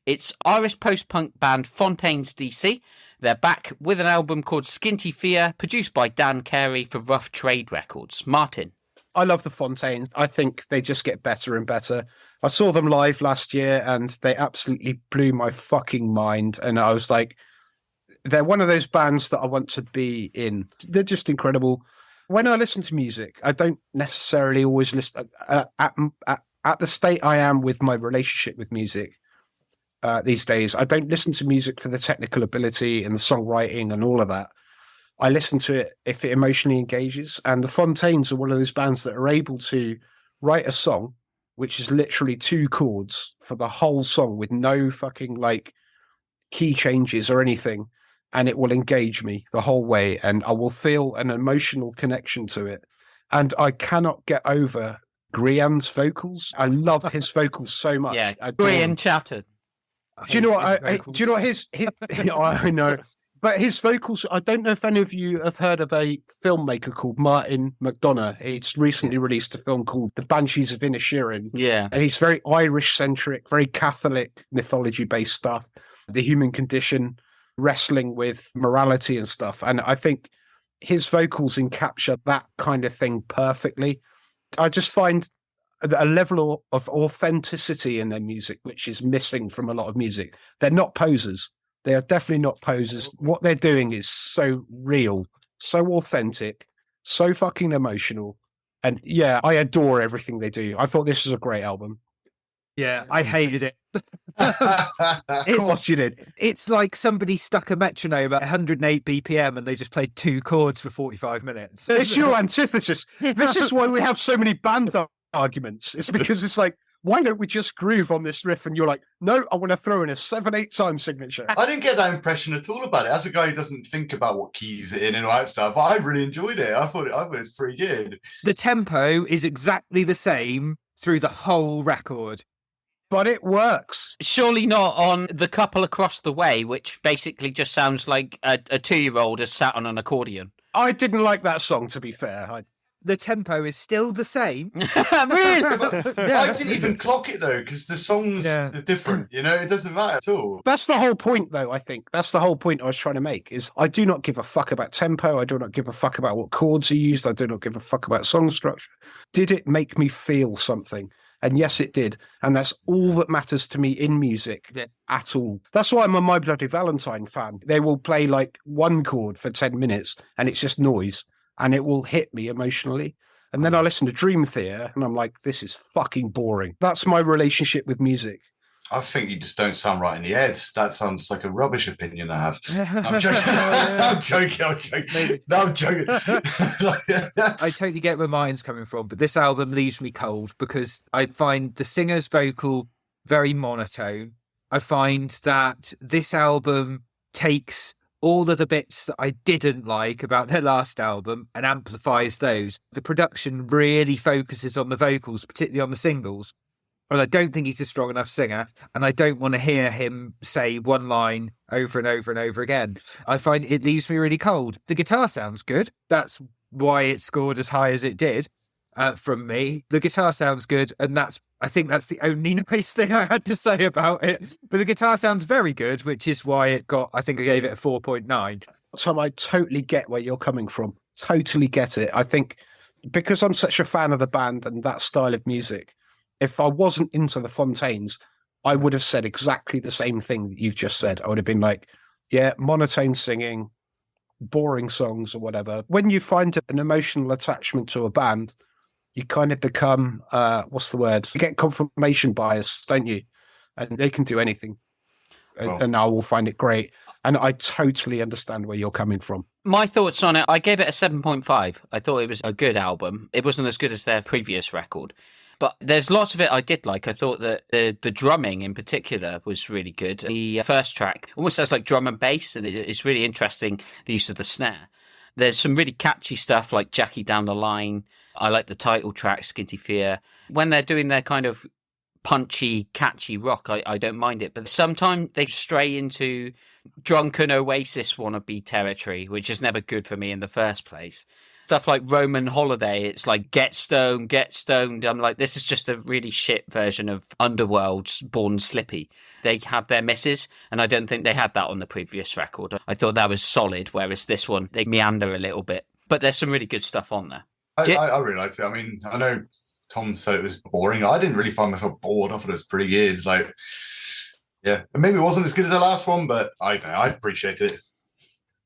[SPEAKER 3] It's Irish post-punk band Fontaines DC. They're back with an album called Skinty Fear, produced by Dan Carey for Rough Trade Records. Martyn.
[SPEAKER 1] I love the Fontaines. I think they just get better and better. I saw them live last year and they absolutely blew my fucking mind. And I was like, they're one of those bands that I want to be in. They're just incredible. When I listen to music, I don't necessarily always listen at the state I am with my relationship with music these days. I don't listen to music for the technical ability and the songwriting and all of that. I listen to it if it emotionally engages. And the Fontaines are one of those bands that are able to write a song, which is literally 2 chords for the whole song with no fucking like key changes or anything. And it will engage me the whole way. And I will feel an emotional connection to it. And I cannot get over Grian's vocals. I love his vocals so much.
[SPEAKER 3] Yeah, Grian chattered.
[SPEAKER 1] Do you know what? Do you know what his I know. But his vocals, I don't know if any of you have heard of a filmmaker called Martyn McDonagh. He's recently released a film called The Banshees of Inisherin.
[SPEAKER 3] Yeah.
[SPEAKER 1] And he's very Irish-centric, very Catholic mythology-based stuff. The human condition, wrestling with morality and stuff. And I think his vocals encapture that kind of thing perfectly. I just find a level of authenticity in their music, which is missing from a lot of music. They're not posers. They are definitely not posers. What they're doing is so real, so authentic, so fucking emotional. And yeah, I adore everything they do. I thought this was a great album.
[SPEAKER 4] Yeah, I hated it.
[SPEAKER 1] Of course you did.
[SPEAKER 4] It's like somebody stuck a metronome at 108 BPM and they just played 2 chords for 45 minutes.
[SPEAKER 1] It's your antithesis. This is why we have so many band arguments. It's because it's like, why don't we just groove on this riff? And you're like, no, I want to throw in a 7/8 time signature.
[SPEAKER 5] I didn't get that impression at all about it. As a guy who doesn't think about what keys are in and all that stuff, I really enjoyed it. I thought it was pretty good.
[SPEAKER 4] The tempo is exactly the same through the whole record.
[SPEAKER 1] But it works.
[SPEAKER 3] Surely not on The Couple Across the Way, which basically just sounds like a 2-year-old has sat on an accordion.
[SPEAKER 1] I didn't like that song, to be fair.
[SPEAKER 4] The tempo is still the same.
[SPEAKER 3] Really?
[SPEAKER 5] I didn't even clock it though, because the songs are different. You know, it doesn't matter at all.
[SPEAKER 1] That's the whole point, though, I think. That's the whole point I was trying to make, is I do not give a fuck about tempo. I do not give a fuck about what chords are used. I do not give a fuck about song structure. Did it make me feel something? And yes, it did. And that's all that matters to me in music at all. That's why I'm a My Bloody Valentine fan. They will play like one chord for 10 minutes and it's just noise and it will hit me emotionally. And then I listen to Dream Theater and I'm like, this is fucking boring. That's my relationship with music.
[SPEAKER 5] I think you just don't sound right in the head. That sounds like a rubbish opinion I have. I'm joking. I'm joking. No, I'm joking.
[SPEAKER 4] I totally get where mine's coming from, but this album leaves me cold because I find the singer's vocal very monotone. I find that this album takes all of the bits that I didn't like about their last album and amplifies those. The production really focuses on the vocals, particularly on the singles. And I don't think he's a strong enough singer, and I don't want to hear him say one line over and over and over again. I find it leaves me really cold. The guitar sounds good. That's why it scored as high as it did from me. The guitar sounds good, and I think that's the only nice thing I had to say about it. But the guitar sounds very good, which is why I think I gave it a 4.9.
[SPEAKER 1] So I totally get where you're coming from. Totally get it. I think because I'm such a fan of the band and that style of music, if I wasn't into the Fontaines, I would have said exactly the same thing that you've just said. I would have been like, yeah, monotone singing, boring songs or whatever. When you find an emotional attachment to a band, you kind of become, what's the word? You get confirmation bias, don't you? And they can do anything. And I will find it great. And I totally understand where you're coming from.
[SPEAKER 3] My thoughts on it, I gave it a 7.5. I thought it was a good album. It wasn't as good as their previous record. But there's lots of it I did like. I thought that the drumming in particular was really good. The first track almost sounds like drum and bass, and it's really interesting, the use of the snare. There's some really catchy stuff like Jackie Down the Line. I like the title track, Skinty Fear. When they're doing their kind of punchy, catchy rock, I don't mind it. But sometimes they stray into drunken Oasis wannabe territory, which is never good for me in the first place. Stuff like Roman Holiday, it's like get stoned. I'm like, this is just a really shit version of Underworld's Born Slippy. They have their misses, and I don't think they had that on the previous record. I thought that was solid, whereas this one, they meander a little bit. But there's some really good stuff on there.
[SPEAKER 5] I really liked it. I mean, I know Tom said it was boring. I didn't really find myself bored. I thought it was pretty good. Like, yeah, maybe it wasn't as good as the last one, but I don't know, I appreciate it.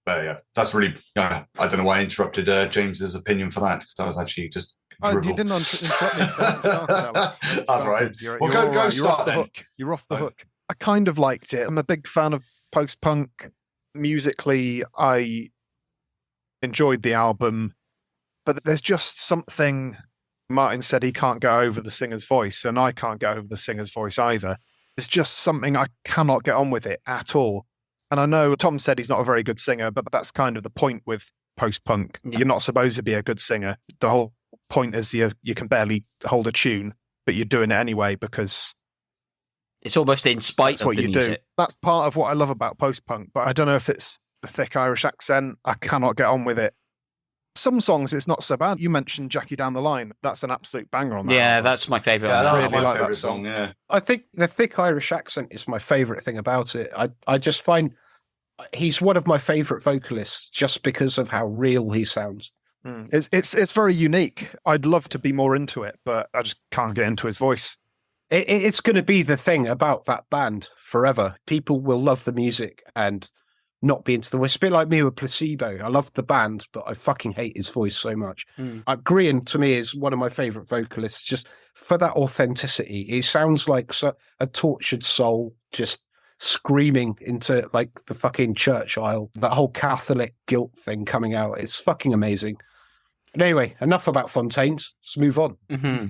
[SPEAKER 5] But yeah, that's really, I don't know why I interrupted James's opinion for that, because I was actually just dribble.
[SPEAKER 2] You didn't interrupt me.
[SPEAKER 5] That's right. Well, go start then.
[SPEAKER 2] You're off the hook. I kind of liked it. I'm a big fan of post-punk. Musically, I enjoyed the album, but there's just something. Martyn said he can't go over the singer's voice, and I can't get over the singer's voice either. It's just something I cannot get on with it at all. And I know Tom said he's not a very good singer, but that's kind of the point with post-punk. Yeah. You're not supposed to be a good singer. The whole point is you can barely hold a tune, but you're doing it anyway because
[SPEAKER 3] it's almost in spite of
[SPEAKER 2] what
[SPEAKER 3] the
[SPEAKER 2] you
[SPEAKER 3] music.
[SPEAKER 2] do. That's part of what I love about post-punk, but I don't know if it's The thick Irish accent, I cannot get on with it. Some songs, it's not so bad. You mentioned Jackie Down the Line. That's an absolute banger on that
[SPEAKER 3] Yeah,
[SPEAKER 2] album.
[SPEAKER 3] that's my favourite.
[SPEAKER 5] Yeah, that was
[SPEAKER 2] really
[SPEAKER 5] my
[SPEAKER 2] like
[SPEAKER 5] favourite
[SPEAKER 2] that
[SPEAKER 5] song. Yeah.
[SPEAKER 1] I think the thick Irish accent is my favourite thing about it. I just find he's one of my favourite vocalists just because of how real he sounds.
[SPEAKER 2] It's very unique. I'd love to be more into it, but I just can't get into his voice.
[SPEAKER 1] It's going to be the thing about that band forever. People will love the music and not be into the voice. It's a bit like me with Placebo. I love the band, but I fucking hate his voice so much. Grian, to me, is one of my favourite vocalists just for that authenticity. He sounds like a tortured soul just screaming into like the fucking church aisle. That whole Catholic guilt thing coming out. It's fucking amazing. But anyway, enough about Fontaines. Let's move on.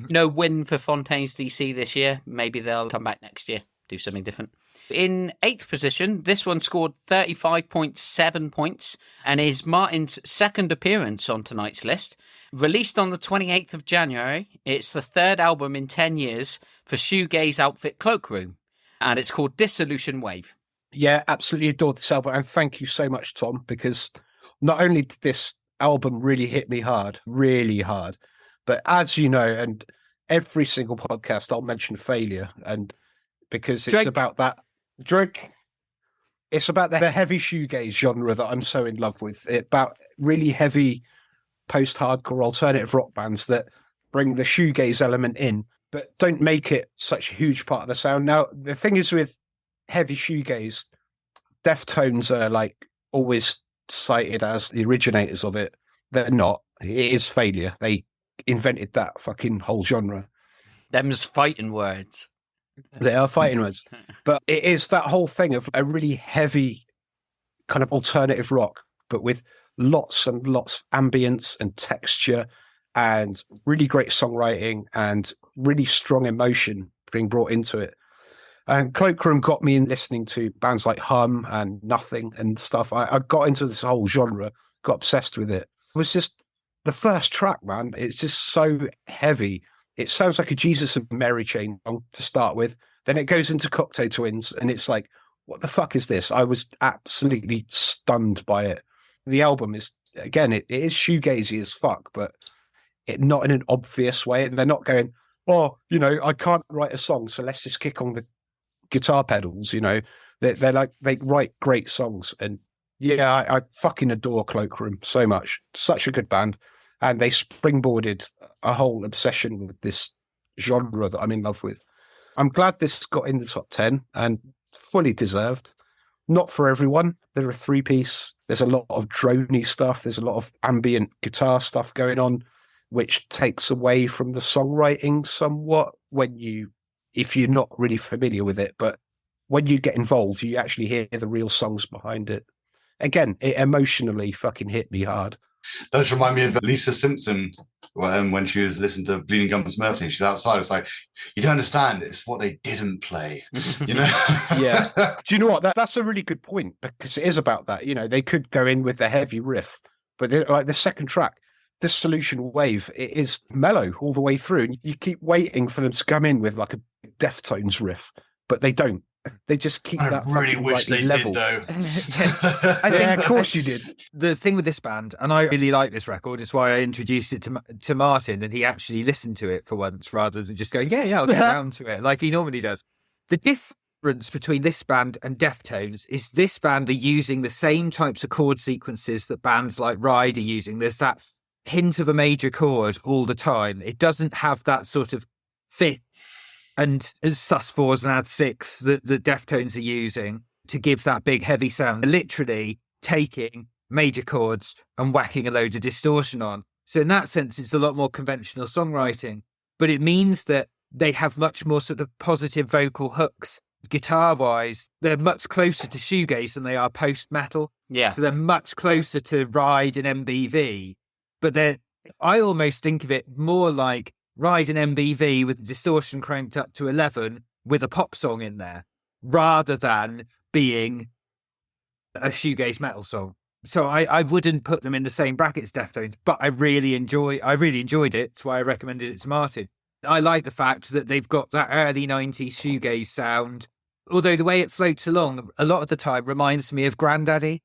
[SPEAKER 3] No win for Fontaines DC this year. Maybe they'll come back next year, do something different. In 8th position, this one scored 35.7 points and is Martyn's second appearance on tonight's list. Released on the 28th of January, it's the third album in 10 years for shoegaze outfit Cloakroom, and it's called Dissolution Wave.
[SPEAKER 1] Yeah, absolutely adored this album, and thank you so much, Tom, because not only did this album really hit me hard, really hard, but as you know, and every single podcast I'll mention failure, and because it's about that drink, it's about the heavy shoegaze genre that I'm so in love with. It's about really heavy post-hardcore alternative rock bands that bring the shoegaze element in, but don't make it such a huge part of the sound. Now, the thing is with heavy shoegaze, Deftones are like always cited as the originators of it. They're not. It is failure. They invented that fucking whole genre.
[SPEAKER 3] Them's fighting words.
[SPEAKER 1] They are fighting words. But it is that whole thing of a really heavy kind of alternative rock, but with lots and lots of ambience and texture and really great songwriting and really strong emotion being brought into it. And Cloakroom got me in listening to bands like Hum and Nothing and stuff. I got into this whole genre, got obsessed with it. It was just the first track, man. It's just so heavy. It sounds like a Jesus and Mary chain song to start with. Then it goes into Cocktail Twins, and it's like, what the fuck is this? I was absolutely stunned by it. The album is, again, it is shoegazy as fuck, but not in an obvious way. And they're not going, oh, I can't write a song, so let's just kick on the guitar pedals. They're like, they write great songs. And yeah, I fucking adore Cloakroom so much. Such a good band. And they springboarded a whole obsession with this genre that I'm in love with. I'm glad this got in the top 10 and fully deserved. Not for everyone. They're a 3-piece. There's a lot of droney stuff. There's a lot of ambient guitar stuff going on, which takes away from the songwriting somewhat if you're not really familiar with it. But when you get involved, you actually hear the real songs behind it. Again, it emotionally fucking hit me hard.
[SPEAKER 5] That just remind me of Lisa Simpson when she was listening to Bleeding Gums Murphy. She's outside. It's like, you don't understand. It's what they didn't play.
[SPEAKER 1] Yeah. Do you know what? That's a really good point, because it is about that. They could go in with the heavy riff, but like the second track, Dissolution Wave, it is mellow all the way through. And you keep waiting for them to come in with like a Deftones riff, but they don't. They just keep that.
[SPEAKER 5] I really wish they
[SPEAKER 1] level.
[SPEAKER 5] did, though.
[SPEAKER 1] Yeah, of course you did.
[SPEAKER 4] The thing with this band, and I really like this record, it's why I introduced it to Martyn, and he actually listened to it for once rather than just going, yeah, I'll get around to it, like he normally does. The difference between this band and Deftones is this band are using the same types of chord sequences that bands like Ride are using. There's that hint of a major chord all the time. It doesn't have that sort of fifth and sus4s and add6 that the Deftones are using to give that big heavy sound. They're literally taking major chords and whacking a load of distortion on. So in that sense, it's a lot more conventional songwriting, but it means that they have much more sort of positive vocal hooks. Guitar-wise, they're much closer to shoegaze than they are post-metal.
[SPEAKER 3] Yeah.
[SPEAKER 4] So they're much closer to Ride and MBV, but I almost think of it more like Ride and MBV with distortion cranked up to 11 with a pop song in there, rather than being a shoegaze metal song. So I wouldn't put them in the same bracket as Deftones, but I really enjoyed it. That's why I recommended it to Martyn. I like the fact that they've got that early 90s shoegaze sound, although the way it floats along a lot of the time reminds me of Grandaddy.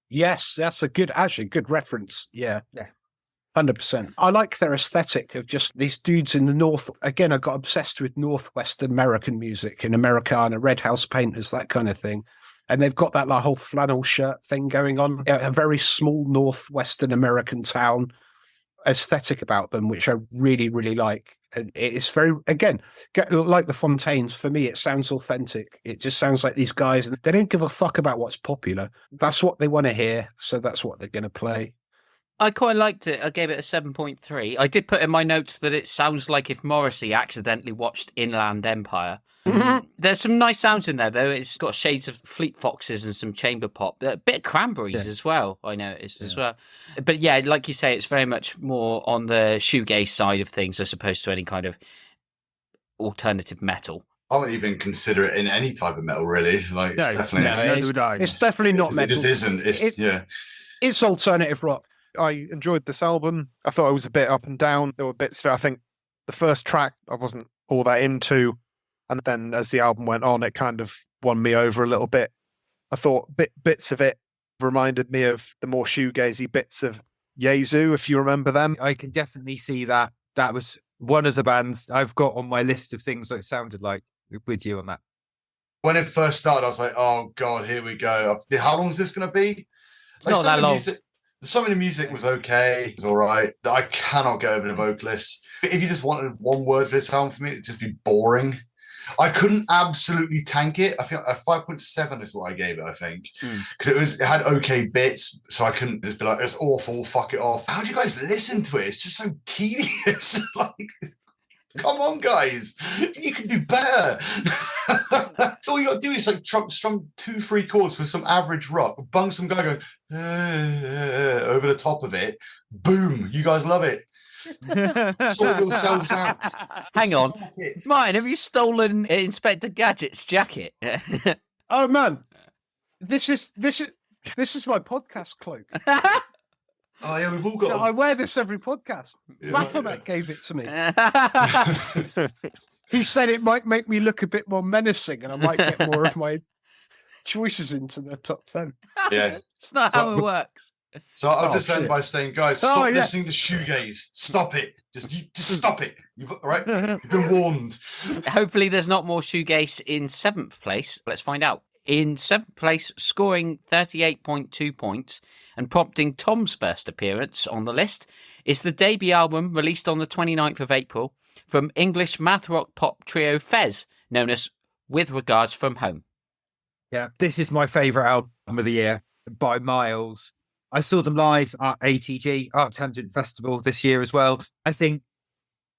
[SPEAKER 1] Yes, that's a good reference. Yeah.
[SPEAKER 4] Yeah.
[SPEAKER 1] 100%. I like their aesthetic of just these dudes in the North. Again, I got obsessed with Northwestern American music and Americana, Red House Painters, that kind of thing. And they've got that like whole flannel shirt thing going on. A very small Northwestern American town aesthetic about them, which I really, really like. And it's very, again, like the Fontaines, for me, it sounds authentic. It just sounds like these guys, they don't give a fuck about what's popular. That's what they want to hear. So that's what they're going to play.
[SPEAKER 3] I quite liked it. I gave it a 7.3. I did put in my notes that it sounds like if Morrissey accidentally watched Inland Empire. There's some nice sounds in there, though. It's got shades of Fleet Foxes and some chamber pop. A bit of Cranberries as well, I noticed as well. But yeah, like you say, it's very much more on the shoegaze side of things as opposed to any kind of alternative metal.
[SPEAKER 5] I wouldn't even consider it in any type of metal, really. Like, it's definitely...
[SPEAKER 2] neither would I.
[SPEAKER 1] It's definitely not metal.
[SPEAKER 5] It isn't.
[SPEAKER 1] It's alternative rock.
[SPEAKER 2] I enjoyed this album. I thought it was a bit up and down. There were bits that I think the first track I wasn't all that into. And then as the album went on, it kind of won me over a little bit. I thought bits of it reminded me of the more shoegazy bits of Yezu, if you remember them.
[SPEAKER 4] I can definitely see that. That was one of the bands I've got on my list of things that it sounded like with you on that.
[SPEAKER 5] When it first started, I was like, oh, God, here we go. How long is this going to be?
[SPEAKER 3] Like, not that long.
[SPEAKER 5] Some of the music was okay. It was all right. I cannot get over the vocalists. If you just wanted one word for this album for me, it'd just be boring. I couldn't absolutely tank it. I think a 5.7 is what I gave it, I think. Because it had okay bits, so I couldn't just be like, it's awful, fuck it off. How do you guys listen to it? It's just so tedious. Like, come on, guys. You can do better. All you got to do is like strum 2-3 chords with some average rock, bung some guy going over the top of it. Boom. You guys love it. Sort yourselves out.
[SPEAKER 3] Hang on. Martyn, have you stolen Inspector Gadget's jacket?
[SPEAKER 1] Oh, man. This is my podcast cloak.
[SPEAKER 5] Oh, yeah, we've all got...
[SPEAKER 1] I wear this every podcast. Baphomet gave it to me. He said it might make me look a bit more menacing and I might get more of my choices into the top 10.
[SPEAKER 5] Yeah.
[SPEAKER 3] It's not how it works.
[SPEAKER 5] So I'll just end by saying, guys, stop listening to shoegaze. Stop it. Just stop it. You've been warned.
[SPEAKER 3] Hopefully there's not more shoegaze in 7th place. Let's find out. In 7th place, scoring 38.2 points and prompting Tom's first appearance on the list, is the debut album released on the 29th of April from English math rock pop trio Fez, known as With Regards From Home.
[SPEAKER 4] Yeah, this is my favourite album of the year by miles. I saw them live at ATG, Art Tangent Festival, this year as well. I think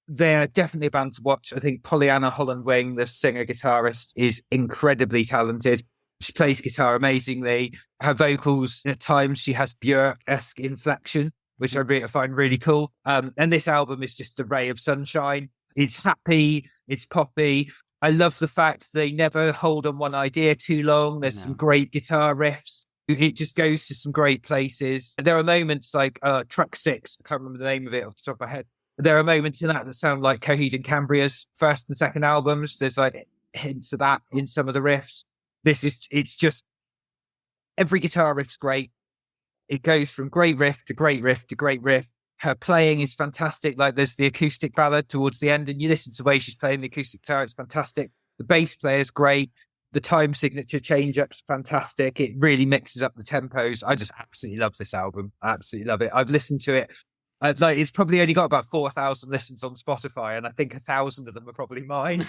[SPEAKER 4] they're definitely a band to watch. I think Pollyanna Holland-Wing, the singer-guitarist, is incredibly talented. She plays guitar amazingly. Her vocals, at times, she has Björk-esque inflection, which I find really cool. And this album is just a ray of sunshine. It's happy, it's poppy. I love the fact they never hold on one idea too long. There's some great guitar riffs. It just goes to some great places. There are moments like track 6, I can't remember the name of it off the top of my head. There are moments in that sound like Coheed and Cambria's first and second albums. There's like hints of that in some of the riffs. It's just, every guitar riff's great. It goes from great riff to great riff to great riff. Her playing is fantastic. Like there's the acoustic ballad towards the end and you listen to the way she's playing the acoustic guitar. It's fantastic. The bass player is great. The time signature change-up's fantastic. It really mixes up the tempos. I just absolutely love this album. I absolutely love it. I've listened to it. It's probably only got about 4,000 listens on Spotify, and I think 1,000 of them are probably mine.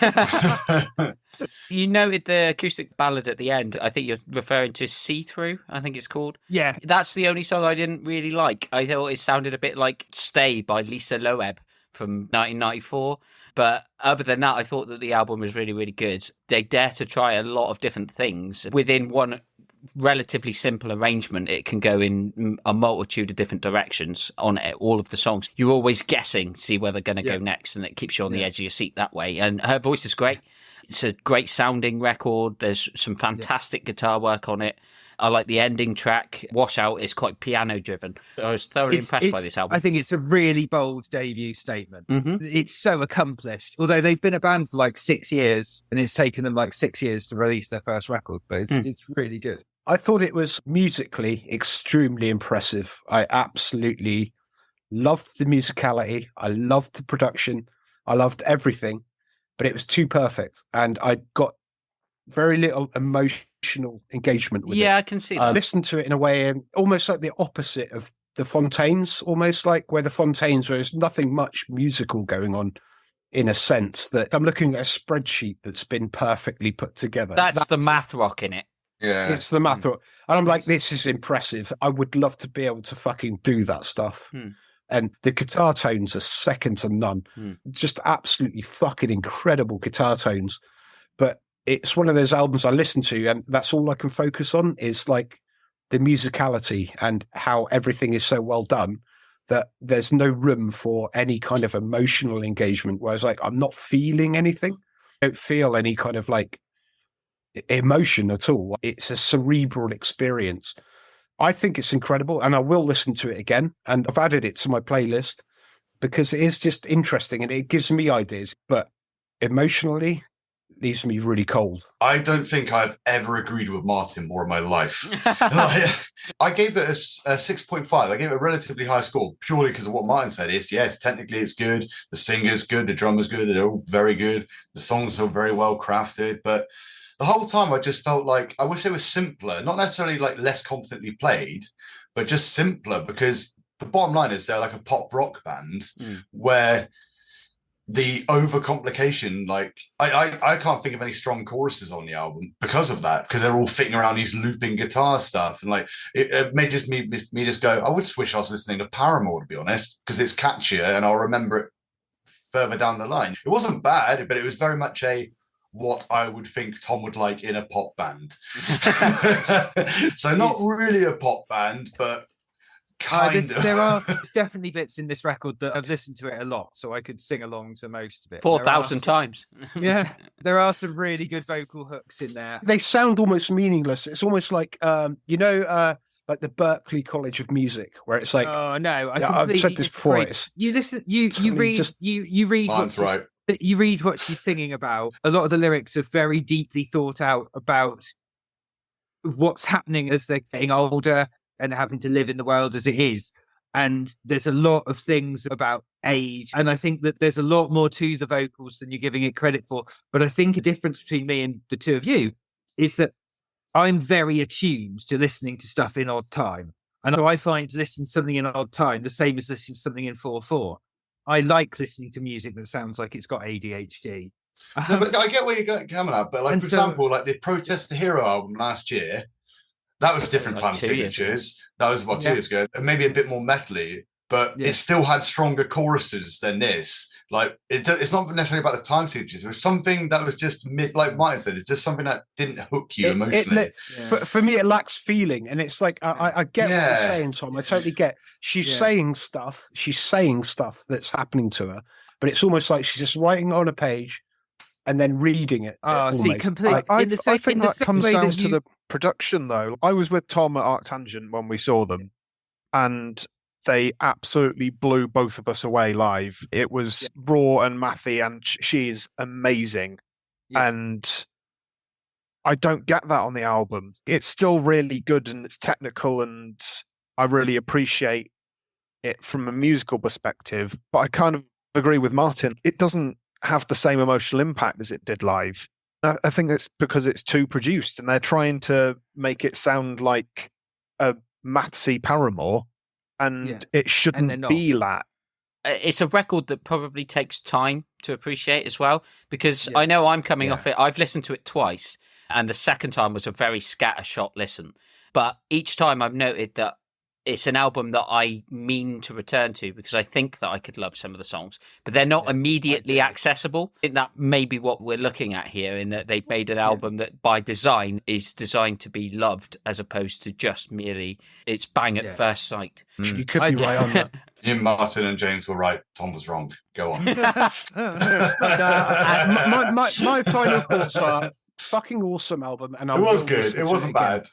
[SPEAKER 3] You noted the acoustic ballad at the end. I think you're referring to See Through, I think it's called.
[SPEAKER 4] Yeah.
[SPEAKER 3] That's the only song I didn't really like. I thought it sounded a bit like Stay by Lisa Loeb from 1994. But other than that, I thought that the album was really, really good. They dare to try a lot of different things. Within one relatively simple arrangement, it can go in a multitude of different directions on it, all of the songs. You're always guessing, see where they're going to go next, and it keeps you on the edge of your seat that way. And her voice is great. It's a great sounding record. There's some fantastic guitar work on it. I like the ending track. Washout is quite piano driven. I was thoroughly impressed by this album.
[SPEAKER 4] I think it's a really bold debut statement.
[SPEAKER 3] Mm-hmm.
[SPEAKER 4] It's so accomplished. Although they've been a band for like 6 years and it's taken them like 6 years to release their first record, but it's really good.
[SPEAKER 1] I thought it was musically extremely impressive. I absolutely loved the musicality. I loved the production. I loved everything, but it was too perfect. And I got very little emotional engagement with it.
[SPEAKER 3] Yeah, I can see
[SPEAKER 1] I
[SPEAKER 3] that.
[SPEAKER 1] listened to it in a way almost like the opposite of the Fontaines, almost like where the Fontaines, there's nothing much musical going on, in a sense that I'm looking at a spreadsheet that's been perfectly put together.
[SPEAKER 3] That's the math rock in it.
[SPEAKER 5] Yeah.
[SPEAKER 1] It's the math rock. And I'm like, this is impressive. I would love to be able to fucking do that stuff. And the guitar tones are second to none. Just absolutely fucking incredible guitar tones. But it's one of those albums I listen to, and that's all I can focus on is like the musicality and how everything is so well done that there's no room for any kind of emotional engagement. Whereas like, I'm not feeling anything. I don't feel any kind of like emotion at all. It's a cerebral experience. I think it's incredible, and I will listen to it again. And I've added it to my playlist because it is just interesting and it gives me ideas, but emotionally leaves me really cold.
[SPEAKER 5] I don't think I've ever agreed with Martyn more in my life. I gave it a 6.5. I gave it a relatively high score purely because of what Martyn said. Is yes, technically it's good. The singer's good. The drummer's good. They're all very good. The songs are very well crafted. But the whole time I just felt like I wish they were simpler, not necessarily like less competently played, but just simpler, because the bottom line is they're like a pop rock band where the overcomplication, like I can't think of any strong choruses on the album because of that, because they're all fitting around these looping guitar stuff, and like it may just me just go, I would just wish I was listening to Paramore, to be honest, because it's catchier and I'll remember it further down the line. It wasn't bad, but it was very much what I would think Tom would like in a pop band. So not really a pop band, but kind of.
[SPEAKER 4] There's definitely bits in this record that I've listened to it a lot, so I could sing along to most of it.
[SPEAKER 3] 4,000 times.
[SPEAKER 4] Yeah, there are some really good vocal hooks in there.
[SPEAKER 1] They sound almost meaningless. It's almost like, like the Berklee College of Music, where it's like,
[SPEAKER 4] oh no,
[SPEAKER 1] I've said this before.
[SPEAKER 4] You listen, you read, you read.
[SPEAKER 5] That's right.
[SPEAKER 4] You read what she's singing about. A lot of the lyrics are very deeply thought out about what's happening as they're getting older and having to live in the world as it is. And there's a lot of things about age. And I think that there's a lot more to the vocals than you're giving it credit for. But I think a difference between me and the two of you is that I'm very attuned to listening to stuff in odd time. And so I find listening to something in odd time the same as listening to something in 4/4. I like listening to music that sounds like it's got ADHD.
[SPEAKER 5] No, but I get where you're coming at. But like, for example, like the Protest the Hero album last year, that was different time signatures. That was about 2 years ago. And maybe a bit more metally, but it still had stronger choruses than this. Like, it's not necessarily about the time signatures. It was something that was just, like Martyn said, it's just something that didn't hook you emotionally.
[SPEAKER 1] For me, it lacks feeling. And it's like, I get what you're saying, Tom. I totally get. She's saying stuff. She's saying stuff that's happening to her. But it's almost like she's just writing on a page and then reading it.
[SPEAKER 4] See, completely.
[SPEAKER 2] I think that comes down to the production, though. I was with Tom at Arctangent when we saw them, and they absolutely blew both of us away live. It was raw and mathy, and she is amazing. And I don't get that on the album. It's still really good and it's technical, and I really appreciate it from a musical perspective. But I kind of agree with Martyn. It doesn't have the same emotional impact as it did live. I think it's because it's too produced, and they're trying to make it sound like a mathsy Paramore, and it shouldn't be that.
[SPEAKER 3] It's a record that probably takes time to appreciate as well, because I know I'm coming off it. I've listened to it twice, and the second time was a very scattershot listen. But each time I've noted that it's an album that I mean to return to, because I think that I could love some of the songs, but they're not immediately accessible. I think that may be what we're looking at here, in that they've made an album that by design is designed to be loved, as opposed to just merely it's bang at first sight.
[SPEAKER 1] You could be right on that.
[SPEAKER 5] You, Martyn and James were right. Tom was wrong. Go on.
[SPEAKER 1] My final thoughts are fucking awesome album. And
[SPEAKER 5] it was good. It wasn't bad.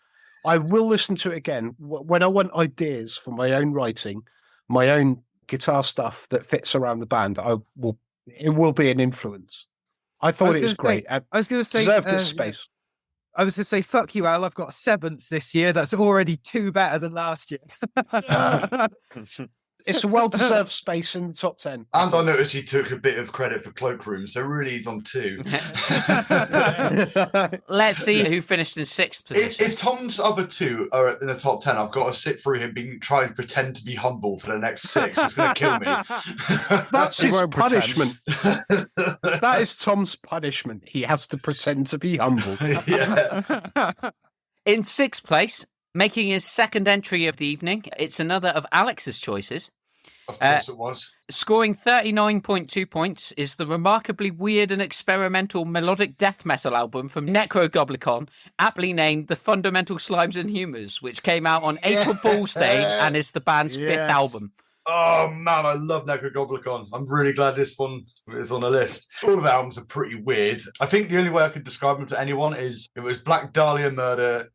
[SPEAKER 1] I will listen to it again when I want ideas for my own writing, my own guitar stuff that fits around the band. It will be an influence. I thought it was great.
[SPEAKER 4] I was going to say,
[SPEAKER 1] deserved its space.
[SPEAKER 4] I was to say, fuck you, Al. I've got 7th this year. That's already 2 better than last year.
[SPEAKER 1] It's a well-deserved space in the top 10.
[SPEAKER 5] And I noticed he took a bit of credit for Cloakroom, so really he's on 2.
[SPEAKER 3] Let's see who finished in 6th position.
[SPEAKER 5] If Tom's other 2 are in the top 10, I've got to sit through him trying to pretend to be humble for the next 6. It's going to kill me.
[SPEAKER 1] That's
[SPEAKER 2] He
[SPEAKER 1] his
[SPEAKER 2] won't
[SPEAKER 1] punishment. That is Tom's punishment. He has to pretend to be humble.
[SPEAKER 5] Yeah.
[SPEAKER 3] In 6th place, making his 2nd entry of the evening, it's another of Alex's choices.
[SPEAKER 5] Of course it was.
[SPEAKER 3] Scoring 39.2 points is the remarkably weird and experimental melodic death metal album from Necrogoblicon, aptly named The Fundamental Slimes and Humours, which came out on April Fool's Day and is the band's 5th album.
[SPEAKER 5] Oh man, I love Necrogoblicon. I'm really glad this one is on the list. All of the albums are pretty weird. I think the only way I could describe them to anyone is it was Black Dahlia Murder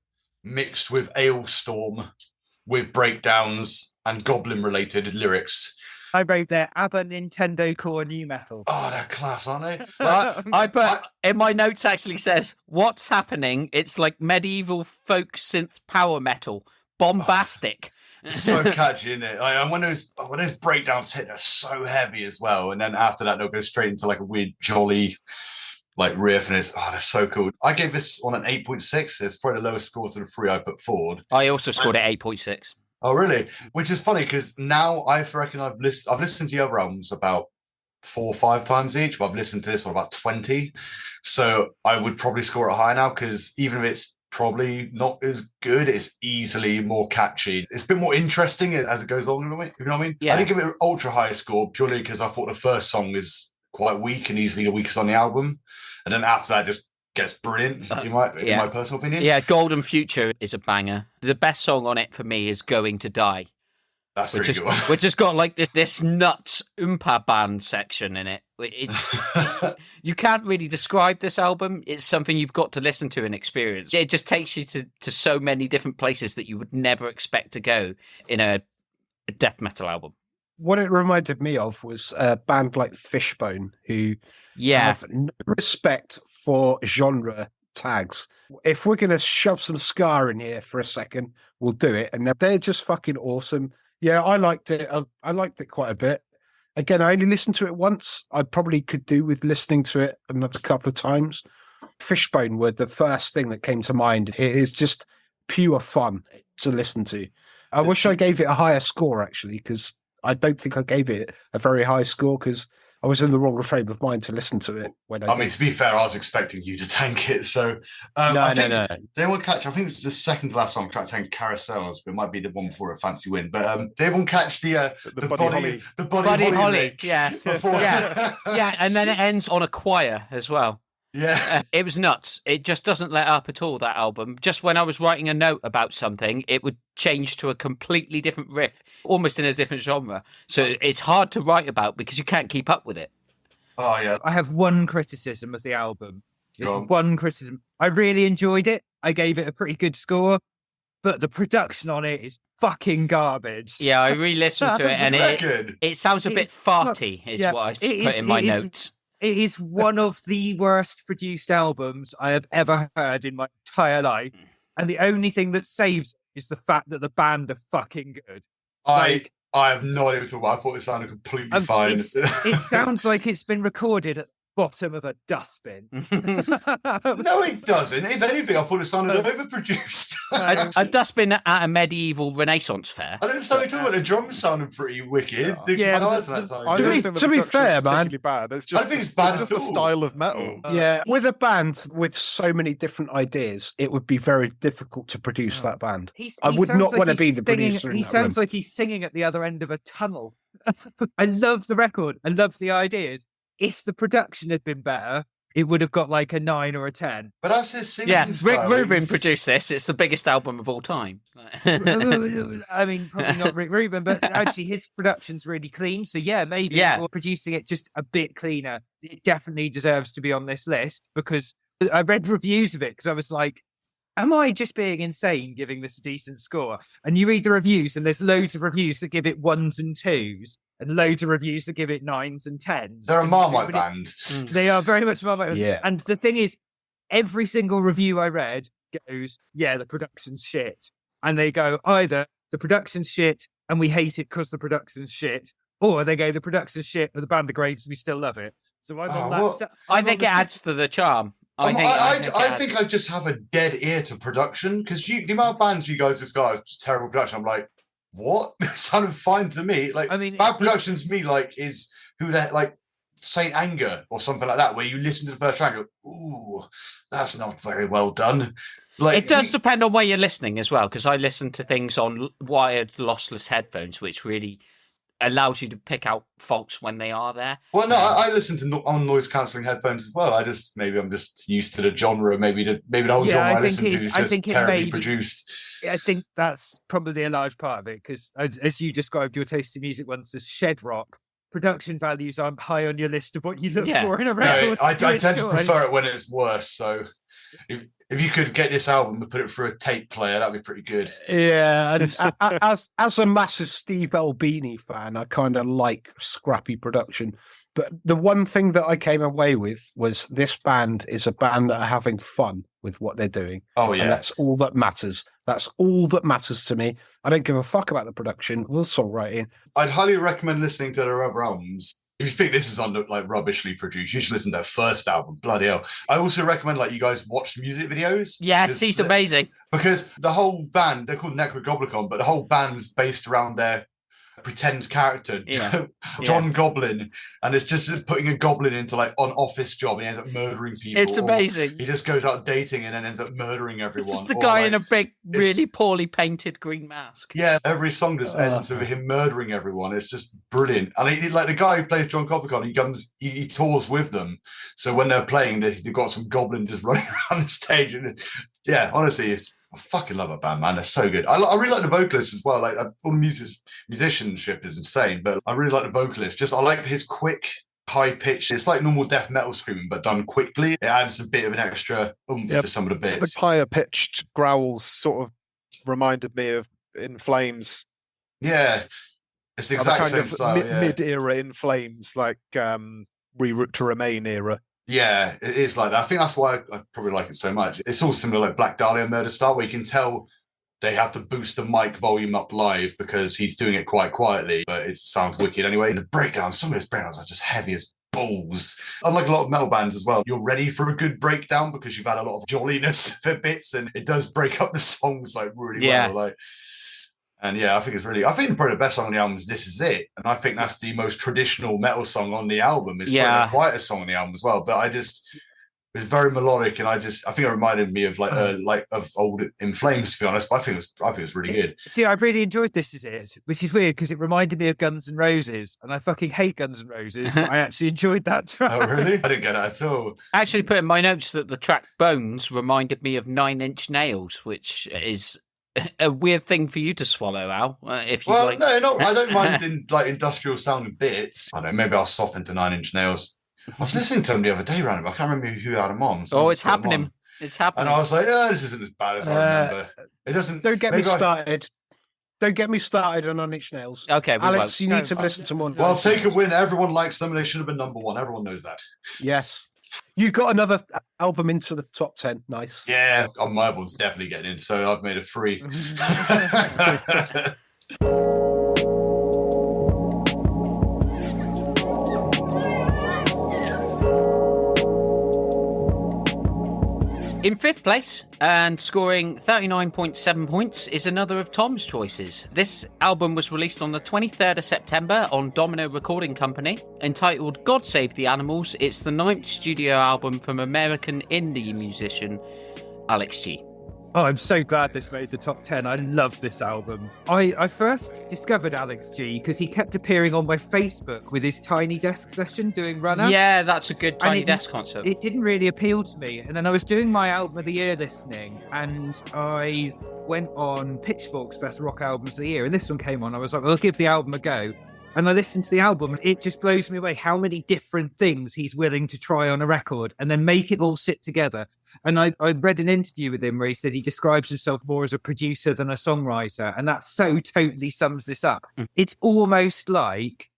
[SPEAKER 5] mixed with Ailstorm with breakdowns and goblin-related lyrics.
[SPEAKER 4] I wrote there, ABBA Nintendo Core New Metal.
[SPEAKER 5] Oh, they're class, aren't they?
[SPEAKER 3] I put in my notes actually says, what's happening? It's like medieval folk synth power metal. Bombastic.
[SPEAKER 5] So catchy, isn't it? Like, when those breakdowns hit, they're so heavy as well. And then after that, they'll go straight into like a weird jolly like riff, and they're so cool. I gave this on an 8.6. It's probably the lowest score to the 3 I put forward.
[SPEAKER 3] I also scored at 8.6.
[SPEAKER 5] Oh, really? Which is funny because now I reckon I've listened to the other albums about 4 or 5 times each, but I've listened to this one about 20. So I would probably score it higher now because even if it's probably not as good, it's easily more catchy. It's a bit more interesting as it goes on, you know what I mean?
[SPEAKER 3] Yeah.
[SPEAKER 5] I didn't give it an ultra high score purely because I thought the first song is quite weak and easily the weakest on the album. And then after that, just gets brilliant, in my personal opinion.
[SPEAKER 3] Yeah, Golden Future is a banger. The best song on it for me is Going to Die.
[SPEAKER 5] That's pretty good.
[SPEAKER 3] Which has got like this nuts oompa band section in it. You can't really describe this album. It's something you've got to listen to and experience. It just takes you to so many different places that you would never expect to go in a death metal album.
[SPEAKER 1] What it reminded me of was a band like Fishbone, who have no respect for genre tags. If we're going to shove some ska in here for a second, we'll do it. And they're just fucking awesome. Yeah, I liked it. I liked it quite a bit. Again, I only listened to it once. I probably could do with listening to it another couple of times. Fishbone were the first thing that came to mind. It is just pure fun to listen to. I wish I gave it a higher score, actually, because I don't think I gave it a very high score because I was in the wrong frame of mind to listen to it. I
[SPEAKER 5] mean, to be fair, I was expecting you to tank it. So,
[SPEAKER 1] no.
[SPEAKER 5] They won't catch. I think it's the second to last song. Trying to tank Carousels, but it might be the one before a fancy win. But they won't catch the Buddy Holly.
[SPEAKER 3] Yeah, yeah, and then it ends on a choir as well.
[SPEAKER 5] Yeah.
[SPEAKER 3] It was nuts. It just doesn't let up at all, that album. Just when I was writing a note about something, it would change to a completely different riff, almost in a different genre. So it's hard to write about because you can't keep up with it.
[SPEAKER 5] Oh, yeah.
[SPEAKER 4] I have one criticism of the album. One criticism. I really enjoyed it. I gave it a pretty good score, but the production on it is fucking garbage.
[SPEAKER 3] Yeah, I re-listened to it and it sounds a bit farty, is what I put in my notes.
[SPEAKER 4] It is one of the worst produced albums I have ever heard in my entire life. And the only thing that saves it is the fact that the band are fucking good.
[SPEAKER 5] I have no idea what I thought it sounded completely fine.
[SPEAKER 4] It sounds like it's been recorded at the bottom of a dustbin.
[SPEAKER 5] No, it doesn't. If anything, I thought it sounded overproduced.
[SPEAKER 3] A dustbin at a medieval Renaissance fair.
[SPEAKER 5] I don't understand what you're talking about. The drums sounded pretty wicked.
[SPEAKER 2] To be fair, man, bad. It's just,
[SPEAKER 5] I think it's bad.
[SPEAKER 2] It's just the style of metal.
[SPEAKER 1] Yeah, with a band with so many different ideas, it would be very difficult to produce that band. I would not want to be the producer.
[SPEAKER 4] He sounds like he's singing at the other end of a tunnel. I love the record. I love the ideas. If the production had been better, it would have got like a 9 or a 10.
[SPEAKER 5] But that's his singing style.
[SPEAKER 3] Rick Rubin produced this. It's the biggest album of all time.
[SPEAKER 4] I mean, probably not Rick Rubin, but actually his production's really clean. So yeah, maybe for producing it just a bit cleaner, it definitely deserves to be on this list because I read reviews of it because I was like, am I just being insane giving this a decent score? And you read the reviews and there's loads of reviews that give it 1s and 2s. And loads of reviews that give it 9s and 10s.
[SPEAKER 5] They're a Marmite band.
[SPEAKER 4] They are very much a Marmite band.
[SPEAKER 1] Yeah.
[SPEAKER 4] And the thing is, every single review I read goes, yeah, the production's shit. And they go either the production's shit and we hate it because the production's shit, or they go the production's shit but the band are great so we still love it. So I'm on that.
[SPEAKER 5] well,
[SPEAKER 3] I think it adds to the charm.
[SPEAKER 5] I think I just have a dead ear to production, because the amount of bands you guys just got is terrible production. I'm like, what? It sounded fine to me. Like,
[SPEAKER 4] I mean,
[SPEAKER 5] bad production to me, like, is like Saint Anger or something like that, where you listen to the first track and go, ooh, that's not very well done. Like,
[SPEAKER 3] it does depend on where you're listening as well, because I listen to things on wired lossless headphones, which really allows you to pick out faults when they are there.
[SPEAKER 5] Well, no, I listen to on noise cancelling headphones as well. I'm just used to the genre. Maybe the whole genre I listen to is just terribly produced.
[SPEAKER 4] I think that's probably a large part of it, because as you described your taste in music once as shed rock, production values aren't high on your list of what you look for in a record.
[SPEAKER 5] No, I tend to prefer it when it's worse. So if you could get this album and put it through a tape player, that'd be pretty good.
[SPEAKER 1] Yeah, and as a massive Steve Albini fan, I kind of like scrappy production. But the one thing that I came away with was this band is a band that are having fun with what they're doing.
[SPEAKER 5] Oh, yeah.
[SPEAKER 1] And that's all that matters. That's all that matters to me. I don't give a fuck about the production or the songwriting.
[SPEAKER 5] I'd highly recommend listening to their other albums. If you think this is like rubbishly produced, you should listen to their first album. Bloody hell. I also recommend you guys watch music videos.
[SPEAKER 3] Yes, he's amazing.
[SPEAKER 5] Because the whole band, they're called Necrogoblicon, but the whole band's based around their pretend character, John Goblin, and it's just putting a goblin into an office job and he ends up murdering people.
[SPEAKER 3] It's amazing.
[SPEAKER 5] He just goes out dating and then ends up murdering everyone.
[SPEAKER 3] It's the guy in a big, really poorly painted green mask.
[SPEAKER 5] Yeah, every song just ends with him murdering everyone. It's just brilliant. And the guy who plays John Goblin, he tours with them. So when they're playing, they've got some goblin just running around the stage. And yeah, honestly, I fucking love that band, man. They're so good. I really like the vocalist as well. All the musicianship is insane, but I really like the vocalist. I like his quick, high pitch. It's like normal death metal screaming, but done quickly. It adds a bit of an extra oomph to some of the bits.
[SPEAKER 2] The higher pitched growls sort of reminded me of In Flames.
[SPEAKER 5] Yeah, it's the exact same style.
[SPEAKER 2] Mid-era In Flames, like Reroute to Remain era.
[SPEAKER 5] Yeah, it is like that. I think that's why I probably like it so much. It's all similar like Black Dahlia Murder Star, where you can tell they have to boost the mic volume up live because he's doing it quite quietly, but it sounds wicked anyway. And the breakdowns, some of his breakdowns are just heavy as balls. Unlike a lot of metal bands as well, you're ready for a good breakdown because you've had a lot of jolliness for bits, and it does break up the songs really well. And yeah, I think probably the best song on the album is This Is It. And I think that's the most traditional metal song on the album. It's probably the quietest song on the album as well. But it was very melodic, and I think it reminded me of of old In Flames, to be honest. But I think it was really good.
[SPEAKER 4] See, I really enjoyed This Is It, which is weird because it reminded me of Guns N' Roses, and I fucking hate Guns N' Roses, but I actually enjoyed that track.
[SPEAKER 5] Oh, really? I didn't get it at all.
[SPEAKER 3] I actually put in my notes that the track Bones reminded me of Nine Inch Nails, which is a weird thing for you to swallow, Al. If you
[SPEAKER 5] I don't mind industrial sounding bits. I don't know, maybe I'll soften to Nine Inch Nails. I was listening to them the other day, random. I can't remember who had them on.
[SPEAKER 3] It's happening. It's happening.
[SPEAKER 5] And I was like, this isn't as bad as I remember. It doesn't.
[SPEAKER 1] Don't get me started. Don't get me started on Nine Inch Nails.
[SPEAKER 3] Okay,
[SPEAKER 1] Alex, you need to listen to more.
[SPEAKER 5] Well, Take a Win. Everyone likes them, and they should have been number one. Everyone knows that.
[SPEAKER 1] Yes. You got another album into the top 10. Nice.
[SPEAKER 5] Yeah, my other one's definitely getting in, so I've made it free.
[SPEAKER 3] In fifth place, and scoring 39.7 points, is another of Tom's choices. This album was released on the 23rd of September on Domino Recording Company. Entitled God Save the Animals, it's the 9th studio album from American indie musician Alex G.
[SPEAKER 4] Oh, I'm so glad this made the top 10. I love this album. I first discovered Alex G because he kept appearing on my Facebook with his Tiny Desk session doing Runner.
[SPEAKER 3] Yeah, that's a good Tiny Desk concert.
[SPEAKER 4] It didn't really appeal to me. And then I was doing my album of the year listening, and I went on Pitchfork's best rock albums of the year, and this one came on. I was like, well, I'll give the album a go. And I listened to the album. It just blows me away how many different things he's willing to try on a record and then make it all sit together. And I read an interview with him where he said he describes himself more as a producer than a songwriter. And that so totally sums this up. It's almost like,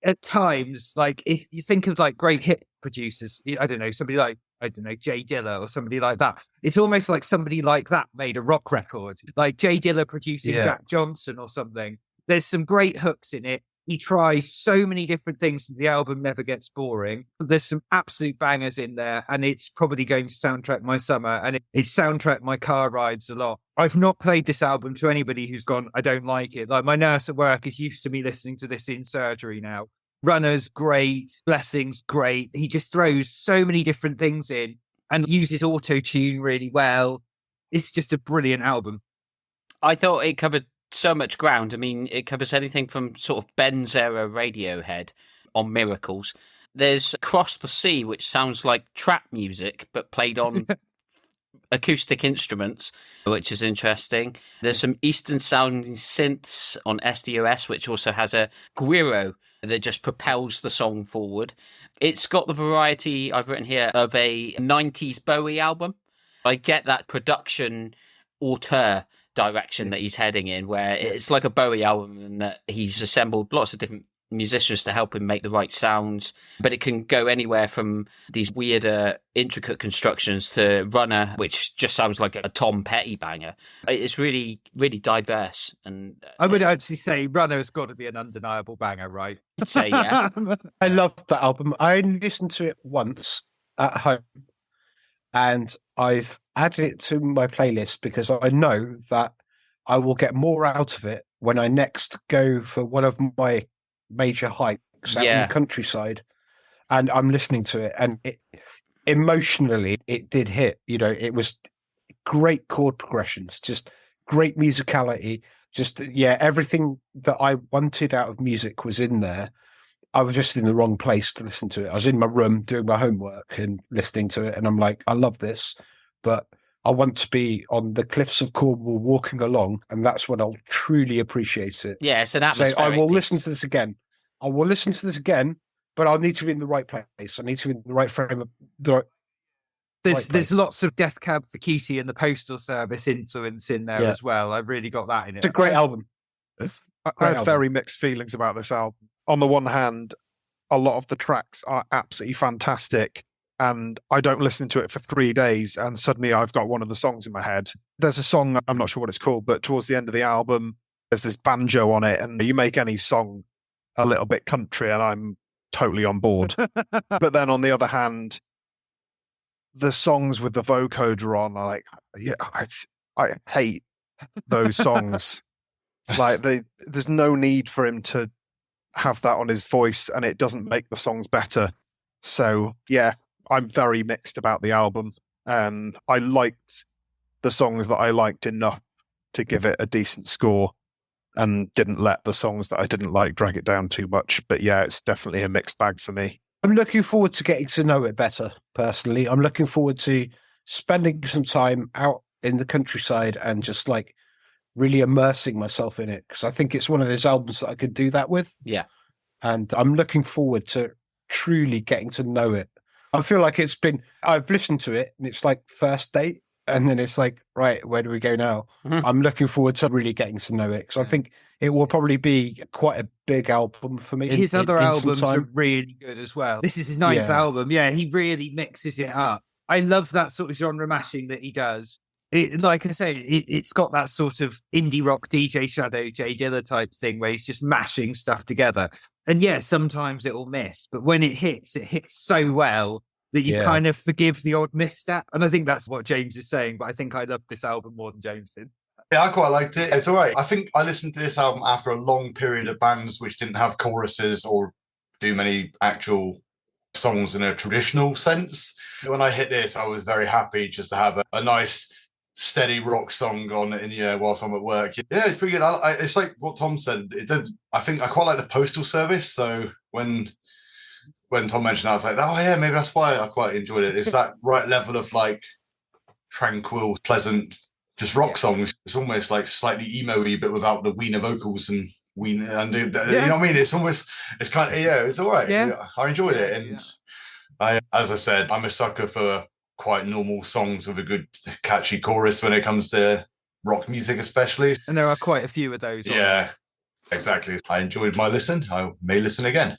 [SPEAKER 4] at times, if you think of great hit producers, I don't know, somebody like I don't know, Jay Dilla or somebody like that. It's almost like somebody like that made a rock record, like Jay Dilla producing Jack Johnson or something. There's some great hooks in it. He tries so many different things that the album never gets boring. There's some absolute bangers in there, and it's probably going to soundtrack my summer, and it soundtracked my car rides a lot. I've not played this album to anybody who's gone, I don't like it. Like, my nurse at work is used to me listening to this in surgery now. Runner's great, Blessing's great. He just throws so many different things in and uses auto-tune really well. It's just a brilliant album.
[SPEAKER 3] I thought it covered so much ground. I mean, it covers anything from sort of Ben's era Radiohead on Miracles. There's Cross the Sea, which sounds like trap music, but played on acoustic instruments, which is interesting. There's some Eastern sounding synths on SDOS, which also has a guiro that just propels the song forward. It's got the variety, I've written here, of a 90s Bowie album. I get that production auteur direction that he's heading in, where it's like a Bowie album and that he's assembled lots of different musicians to help him make the right sounds, but it can go anywhere from these weirder intricate constructions to Runner, which just sounds like a Tom Petty banger. It's really, really diverse. And
[SPEAKER 4] I would actually say Runner's got to be an undeniable banger, right?
[SPEAKER 3] I'd say, yeah.
[SPEAKER 1] I love that album. I only listened to it once at home, and I've added it to my playlist because I know that I will get more out of it when I next go for one of my major hikes out in the countryside, and I'm listening to it, and emotionally it did hit. It was great chord progressions, just great musicality, just everything that I wanted out of music was in there. I was just in the wrong place to listen to it. I was in my room doing my homework and listening to it, and I'm like, I love this, but I want to be on the cliffs of Cornwall walking along, and that's when I'll truly appreciate it.
[SPEAKER 3] Yeah, it's an atmospheric.
[SPEAKER 1] So I will listen to this again. But I'll need to be in the right place. I need to be in the right frame of the right.
[SPEAKER 4] There's lots of Death Cab for Cutie and the Postal Service influence in there as well. I've really got that in it.
[SPEAKER 1] It's a great album.
[SPEAKER 2] I have very mixed feelings about this album. On the one hand, a lot of the tracks are absolutely fantastic, and I don't listen to it for 3 days, and suddenly I've got one of the songs in my head. There's a song, I'm not sure what it's called, but towards the end of the album, there's this banjo on it, and you make any song a little bit country, and I'm totally on board. But then on the other hand, the songs with the vocoder on are like, I hate those songs. Like, there's no need for him to have that on his voice, and it doesn't make the songs better. So yeah, I'm very mixed about the album, and I liked the songs that I liked enough to give it a decent score, and didn't let the songs that I didn't like drag it down too much. But yeah, it's definitely a mixed bag for me.
[SPEAKER 1] I'm looking forward to getting to know it better, personally. I'm looking forward to spending some time out in the countryside and just like really immersing myself in it, because I think it's one of those albums that I could do that with.
[SPEAKER 3] Yeah.
[SPEAKER 1] And I'm looking forward to truly getting to know it. I feel like I've listened to it and it's like first date, and then it's like, right, where do we go now? Mm-hmm. I'm looking forward to really getting to know it, because I think it will probably be quite a big album for me.
[SPEAKER 4] His other albums are really good as well. This is his ninth album. Yeah, he really mixes it up. I love that sort of genre mashing that he does. Like I say, it's got that sort of indie rock DJ Shadow, Jay Dilla type thing where he's just mashing stuff together. And yeah, sometimes it'll miss, but when it hits so well that you kind of forgive the odd misstep. And I think that's what James is saying, but I think I love this album more than James did.
[SPEAKER 5] Yeah, I quite liked it. It's all right. I think I listened to this album after a long period of bands which didn't have choruses or do many actual songs in a traditional sense. When I hit this, I was very happy just to have a nice steady rock song on whilst I'm at work. Yeah, it's pretty good. It's like what Tom said. I think I quite like the Postal Service. So when Tom mentioned that, I was like, oh yeah, maybe that's why I quite enjoyed it. It's that right level of like tranquil, pleasant, just rock songs. It's almost like slightly emo-y, but without the wiener vocals and you know what I mean? It's kind of, it's all right. Yeah. I enjoyed it. And as I said, I'm a sucker for quite normal songs with a good catchy chorus when it comes to rock music, especially.
[SPEAKER 4] And there are quite a few of those.
[SPEAKER 5] Yeah, exactly. I enjoyed my listen. I may listen again,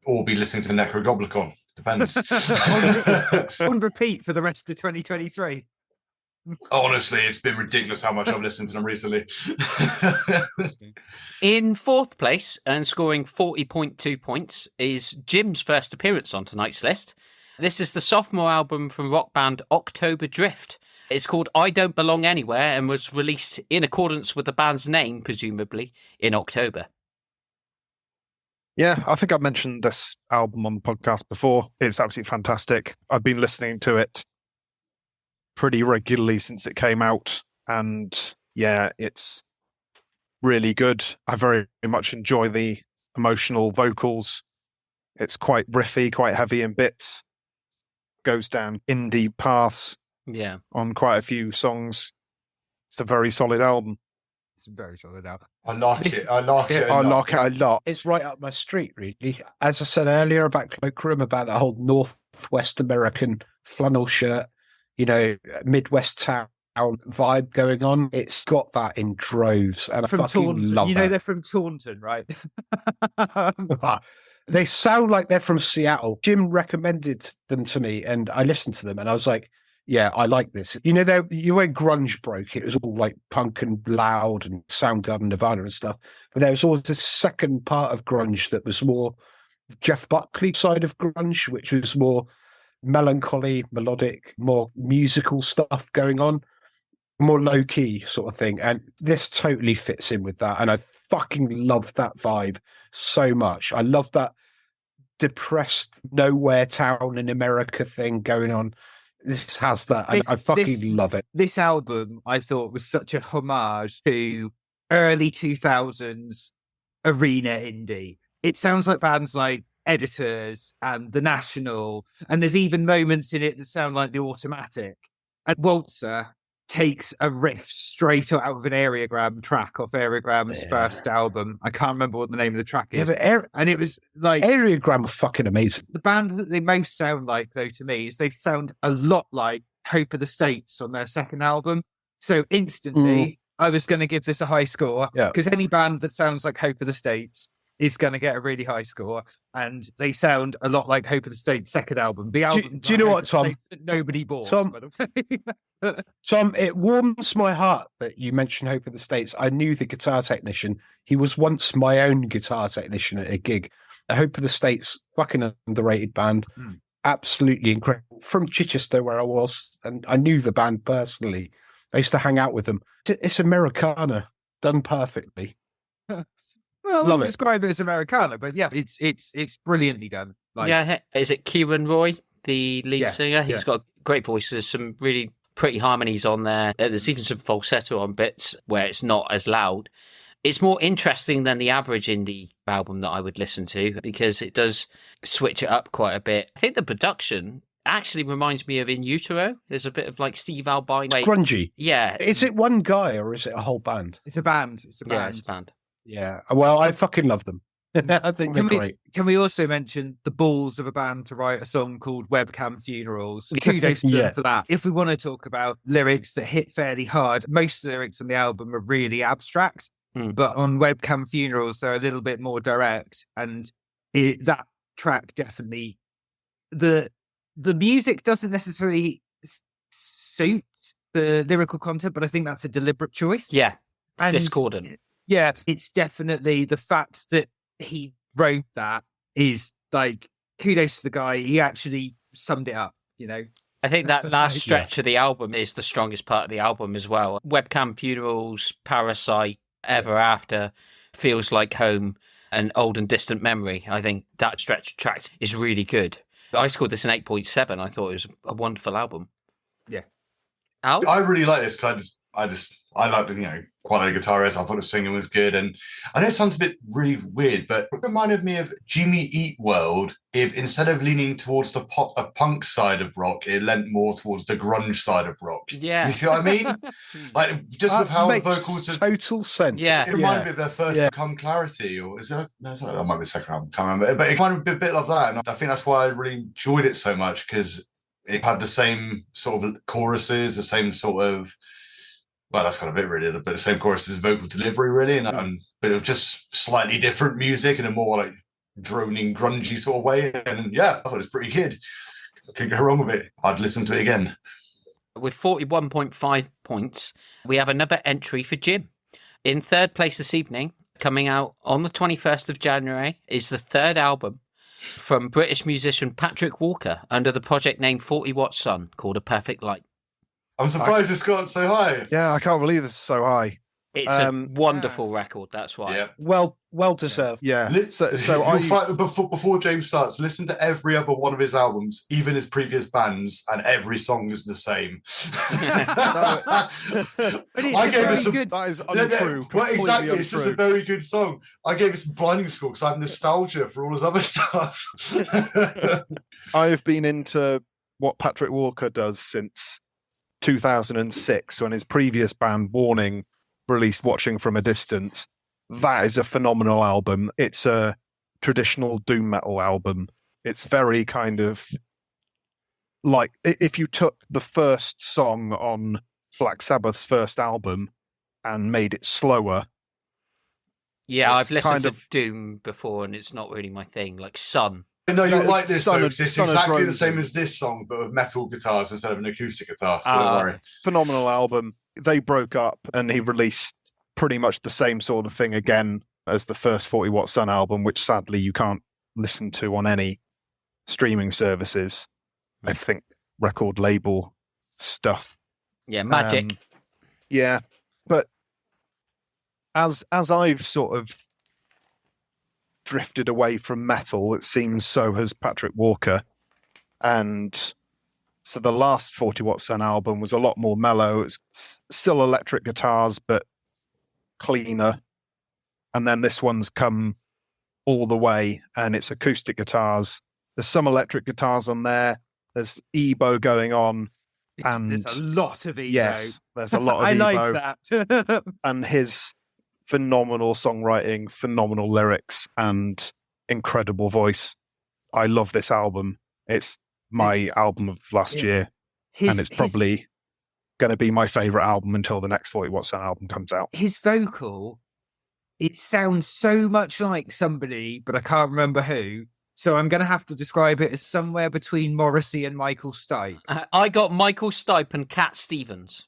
[SPEAKER 5] or be listening to Necrogoblicon Depends.
[SPEAKER 4] On repeat for the rest of 2023.
[SPEAKER 5] Honestly, it's been ridiculous how much I've listened to them recently.
[SPEAKER 3] In fourth place and scoring 40.2 points is Jim's first appearance on tonight's list. This is the sophomore album from rock band October Drift. It's called I Don't Belong Anywhere and was released in accordance with the band's name, presumably, in October.
[SPEAKER 2] Yeah, I think I mentioned this album on the podcast before. It's absolutely fantastic. I've been listening to it pretty regularly since it came out. And yeah, it's really good. I very much enjoy the emotional vocals. It's quite riffy, quite heavy in bits. Goes down indie paths.
[SPEAKER 3] Yeah.
[SPEAKER 2] On quite a few songs. It's a very solid album.
[SPEAKER 4] It's a very solid album.
[SPEAKER 5] I like it. I like it.
[SPEAKER 2] I like it a lot.
[SPEAKER 1] It's right up my street, really. As I said earlier about Cloakroom, about that whole Northwest American flannel shirt, Midwest town vibe going on. It's got that in droves, and
[SPEAKER 4] From
[SPEAKER 1] I fucking
[SPEAKER 4] Taunton.
[SPEAKER 1] love that.
[SPEAKER 4] They're from Taunton, right?
[SPEAKER 1] They sound like they're from Seattle. Jim recommended them to me, and I listened to them, and I was like, yeah, I like this. When grunge broke, it was all like punk and loud and Soundgarden, Nirvana and stuff. But there was always this second part of grunge that was more Jeff Buckley side of grunge, which was more melancholy, melodic, more musical stuff going on, more low-key sort of thing. And this totally fits in with that. And I fucking love that vibe so much. I love that depressed nowhere town in America thing going on. This has that, and I fucking love it.
[SPEAKER 4] This album, I thought, was such a homage to early 2000s arena indie. It sounds like bands like Editors and The National, and there's even moments in it that sound like The Automatic. And Waltzer takes a riff straight out of an Aerogram track off Aerogram's first album. I can't remember what the name of the track is. And it was like...
[SPEAKER 1] Aerogram are fucking amazing.
[SPEAKER 4] The band that they most sound like, though, to me, is they sound a lot like Hope of the States on their second album. So instantly, I was going to give this a high score, because any band that sounds like Hope of the States is going to get a really high score, and they sound a lot like Hope of the State's second album. The album,
[SPEAKER 1] do you know what, Tom?
[SPEAKER 4] That nobody bought.
[SPEAKER 1] Tom,
[SPEAKER 4] by the way.
[SPEAKER 1] Tom, it warms my heart that you mentioned Hope of the States. I knew the guitar technician. He was once my own guitar technician at a gig. Hope of the States, fucking underrated band. Absolutely incredible. From Chichester, where I was, and I knew the band personally. I used to hang out with them. It's Americana done perfectly.
[SPEAKER 4] Well,
[SPEAKER 1] Love
[SPEAKER 4] we'll
[SPEAKER 1] it.
[SPEAKER 4] describe it as Americana, but yeah, it's brilliantly done.
[SPEAKER 3] Is it Kieran Roy, the lead singer? He's got a great voice. There's some really pretty harmonies on there. There's even some falsetto on bits where it's not as loud. It's more interesting than the average indie album that I would listen to, because it does switch it up quite a bit. I think the production actually reminds me of In Utero. There's a bit of like Steve Albini.
[SPEAKER 1] It's grungy.
[SPEAKER 3] Yeah.
[SPEAKER 1] Is it one guy or is it a whole band?
[SPEAKER 4] It's a band.
[SPEAKER 3] Yeah, it's a band.
[SPEAKER 1] Yeah. Well, I fucking love them. I think they're great.
[SPEAKER 4] Can we also mention the balls of a band to write a song called Webcam Funerals? Kudos to them for that. If we want to talk about lyrics that hit fairly hard, most of the lyrics on the album are really abstract, but on Webcam Funerals, they're a little bit more direct. And that track definitely... The music doesn't necessarily suit the lyrical content, but I think that's a deliberate choice.
[SPEAKER 3] Yeah, it's discordant.
[SPEAKER 4] Yeah, it's definitely the fact that he wrote that is like, kudos to the guy. He actually summed it up,
[SPEAKER 3] I think that last stretch of the album is the strongest part of the album as well. Webcam Funerals, Parasite, Ever After, Feels Like Home, and Old and Distant Memory. I think that stretch of tracks is really good. I scored this an 8.7. I thought it was a wonderful album.
[SPEAKER 4] Yeah.
[SPEAKER 3] Al?
[SPEAKER 5] I really like this because I like quite like the guitarist. I thought the singing was good, and I know it sounds a bit really weird, but it reminded me of Jimmy Eat World. If instead of leaning towards the punk side of rock, it leant more towards the grunge side of rock.
[SPEAKER 3] Yeah,
[SPEAKER 5] you see what I mean? Like just with how the vocals are
[SPEAKER 1] total sense.
[SPEAKER 5] Yeah, it reminded me of their first Come Clarity, or is it? No, that might be the second album. Can't remember, but it kind of a bit like that, and I think that's why I really enjoyed it so much, because it had the same sort of choruses, the same sort of. Well, that's kind of it, really. But the same chorus as vocal delivery, really, but it was just slightly different music and a more like droning, grungy sort of way. And yeah, I thought it was pretty good. I couldn't go wrong with it. I'd listen to it again.
[SPEAKER 3] With 41.5 points, we have another entry for Jim. In third place this evening, coming out on the 21st of January, is the third album from British musician Patrick Walker under the project name 40 Watt Sun, called A Perfect Light.
[SPEAKER 5] I'm surprised it's got so high.
[SPEAKER 2] Yeah, I can't believe this is so high.
[SPEAKER 3] It's a wonderful record, that's why.
[SPEAKER 5] Yeah.
[SPEAKER 1] Well deserved.
[SPEAKER 2] Yeah.
[SPEAKER 5] Before James starts, listen to every other one of his albums, even his previous bands, and every song is the same. I gave it some.
[SPEAKER 2] That is untrue.
[SPEAKER 5] Well, exactly. It's just a very good song. I gave it some blinding score because I have nostalgia for all his other stuff.
[SPEAKER 2] I've been into what Patrick Walker does since 2006, when his previous band, Warning, released Watching from a Distance. That is a phenomenal album. It's a traditional doom metal album. It's very kind of like if you took the first song on Black Sabbath's first album and made it slower.
[SPEAKER 3] Yeah, I've listened to Doom before and it's not really my thing, like Sun.
[SPEAKER 5] No, you'll like this though,
[SPEAKER 2] It's
[SPEAKER 5] it's exactly the same as this song, but with metal guitars instead of an acoustic guitar. So don't worry.
[SPEAKER 2] Phenomenal album. They broke up and he released pretty much the same sort of thing again as the first 40 Watt Sun album, which sadly you can't listen to on any streaming services. I think record label stuff.
[SPEAKER 3] Yeah, Magic.
[SPEAKER 2] Yeah, but as I've sort of drifted away from metal, it seems so has Patrick Walker. And so the last 40 Watt Sun album was a lot more mellow. It's still electric guitars, but cleaner. And then this one's come all the way and it's acoustic guitars. There's some electric guitars on there. There's EBO going on. And
[SPEAKER 4] there's a lot of EBO.
[SPEAKER 2] Yes, there's a lot of
[SPEAKER 4] I
[SPEAKER 2] EBO.
[SPEAKER 4] like that.
[SPEAKER 2] And his phenomenal songwriting, phenomenal lyrics, and incredible voice. I love this album. It's my album of last year, and it's probably going to be my favourite album until the next 40 Watt Sun album comes out.
[SPEAKER 4] His vocal, it sounds so much like somebody, but I can't remember who. So I'm going to have to describe it as somewhere between Morrissey and Michael Stipe.
[SPEAKER 3] I got Michael Stipe and Cat Stevens.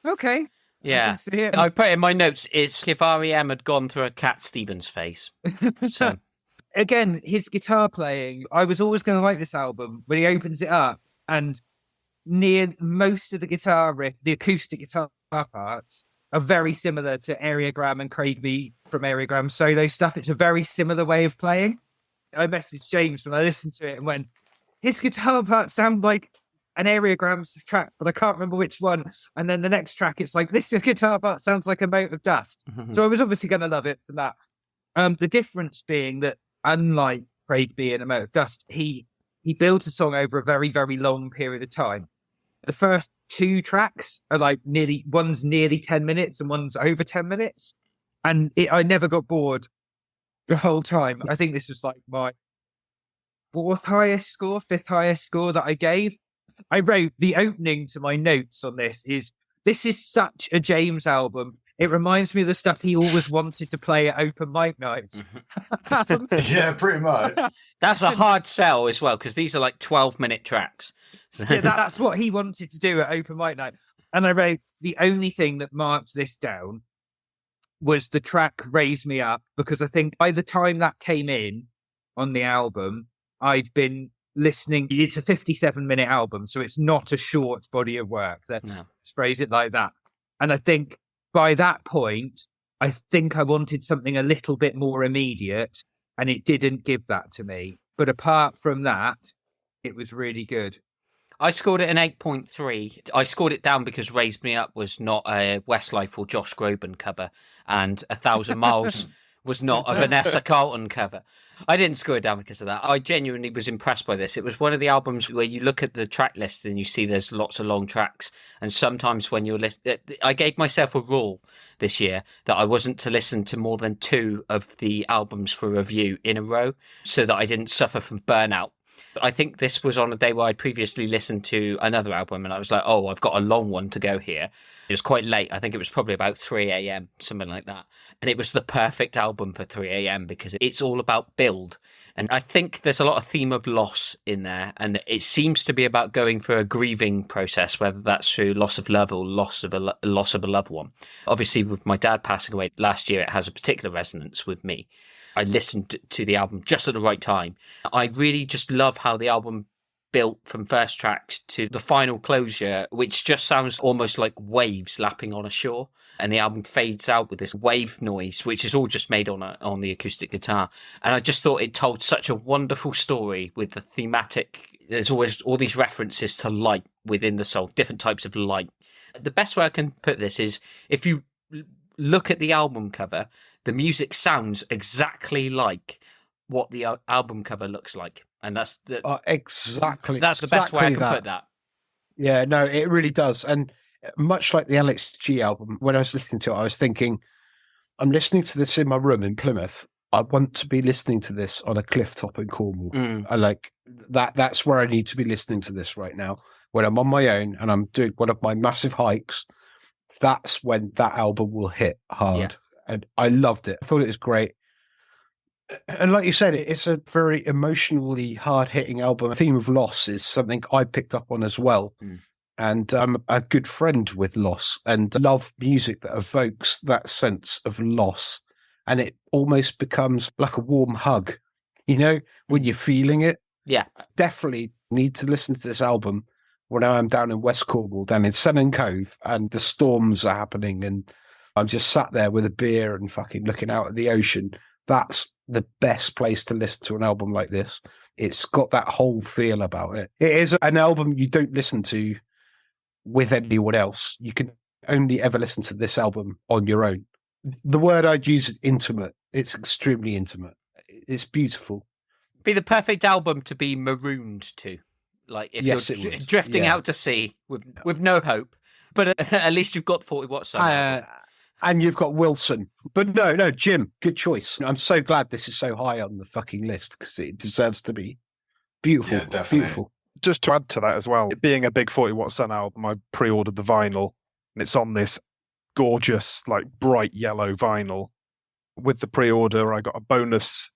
[SPEAKER 4] Okay.
[SPEAKER 3] Yeah. I put in my notes, it's if REM had gone through a Cat Stevens phase. So.
[SPEAKER 4] Again, his guitar playing, I was always going to like this album when he opens it up and near most of the guitar riff, the acoustic guitar parts are very similar to Areogram and Craig B from Areogram solo stuff. It's a very similar way of playing. I messaged James when I listened to it and went, his guitar parts sound like an Areogram track, but I can't remember which one. And then the next track, it's like, this guitar part sounds like a Mote of Dust. So I was obviously going to love it for that. The difference being that, unlike Craig B and A Mote of Dust, he builds a song over a very, very long period of time. The first two tracks are like one's nearly 10 minutes and one's over 10 minutes. And I never got bored the whole time. I think this was like my fifth highest score that I gave. I wrote the opening to my notes on this is such a James album. It reminds me of the stuff he always wanted to play at open mic nights.
[SPEAKER 5] Yeah, pretty much.
[SPEAKER 3] That's a hard sell as well, because these are like 12-minute tracks.
[SPEAKER 4] Yeah, that's what he wanted to do at open mic night. And I wrote, the only thing that marks this down was the track Raise Me Up, because I think by the time that came in on the album, I'd been listening. It's a 57-minute album, so it's not a short body of work. Let's phrase it like that. And I think by that point, I think I wanted something a little bit more immediate, and it didn't give that to me. But apart from that, it was really good.
[SPEAKER 3] I scored it an 8.3. I scored it down because Raise Me Up was not a Westlife or Josh Groban cover, and 1,000 Miles was not a Vanessa Carlton cover. I didn't score it down because of that. I genuinely was impressed by this. It was one of the albums where you look at the track list and you see there's lots of long tracks. And sometimes when you're listening, I gave myself a rule this year that I wasn't to listen to more than 2 of the albums for review in a row so that I didn't suffer from burnout. I think this was on a day where I'd previously listened to another album and I was like, oh, I've got a long one to go here. It was quite late. I think it was probably about 3 a.m., something like that. And it was the perfect album for 3 a.m. because it's all about build. And I think there's a lot of theme of loss in there. And it seems to be about going through a grieving process, whether that's through loss of love or loss of a loved one. Obviously, with my dad passing away last year, it has a particular resonance with me. I listened to the album just at the right time. I really just love how the album built from first track to the final closure, which just sounds almost like waves lapping on a shore. And the album fades out with this wave noise, which is all just made on the acoustic guitar. And I just thought it told such a wonderful story with the thematic. There's always all these references to light within the song, different types of light. The best way I can put this is if you look at the album cover, the music sounds exactly like what the album cover looks like. And that's
[SPEAKER 1] exactly.
[SPEAKER 3] That's the best way I can put that.
[SPEAKER 1] Yeah, no, it really does. And much like the Alex G album, when I was listening to it, I was thinking, I'm listening to this in my room in Plymouth. I want to be listening to this on a cliff top in Cornwall. I like that. That's where I need to be listening to this right now. When I'm on my own and I'm doing one of my massive hikes, that's when that album will hit hard. Yeah. And I loved it. I thought it was great. And like you said, it's a very emotionally hard-hitting album. The theme of loss is something I picked up on as well. And I'm a good friend with loss and love music that evokes that sense of loss. And it almost becomes like a warm hug, you know, when you're feeling it.
[SPEAKER 3] Yeah.
[SPEAKER 1] Definitely need to listen to this album when I'm down in West Cornwall, down in Sennin Cove, and the storms are happening and I'm just sat there with a beer and fucking looking out at the ocean. That's the best place to listen to an album like this. It's got that whole feel about it. It is an album you don't listen to with anyone else. You can only ever listen to this album on your own. The word I'd use is intimate. It's extremely intimate. It's beautiful.
[SPEAKER 3] Be the perfect album to be marooned to. Like if you're drifting out to sea with no hope, but at least you've got 40 watts on.
[SPEAKER 1] And you've got Wilson. But no, Jim, good choice. I'm so glad this is so high on the fucking list because it deserves to be beautiful. Yeah, definitely. Beautiful.
[SPEAKER 2] Just to add to that as well, it being a big 40 Watt Sun album, I pre-ordered the vinyl and it's on this gorgeous, like bright yellow vinyl. With the pre-order, I got a bonus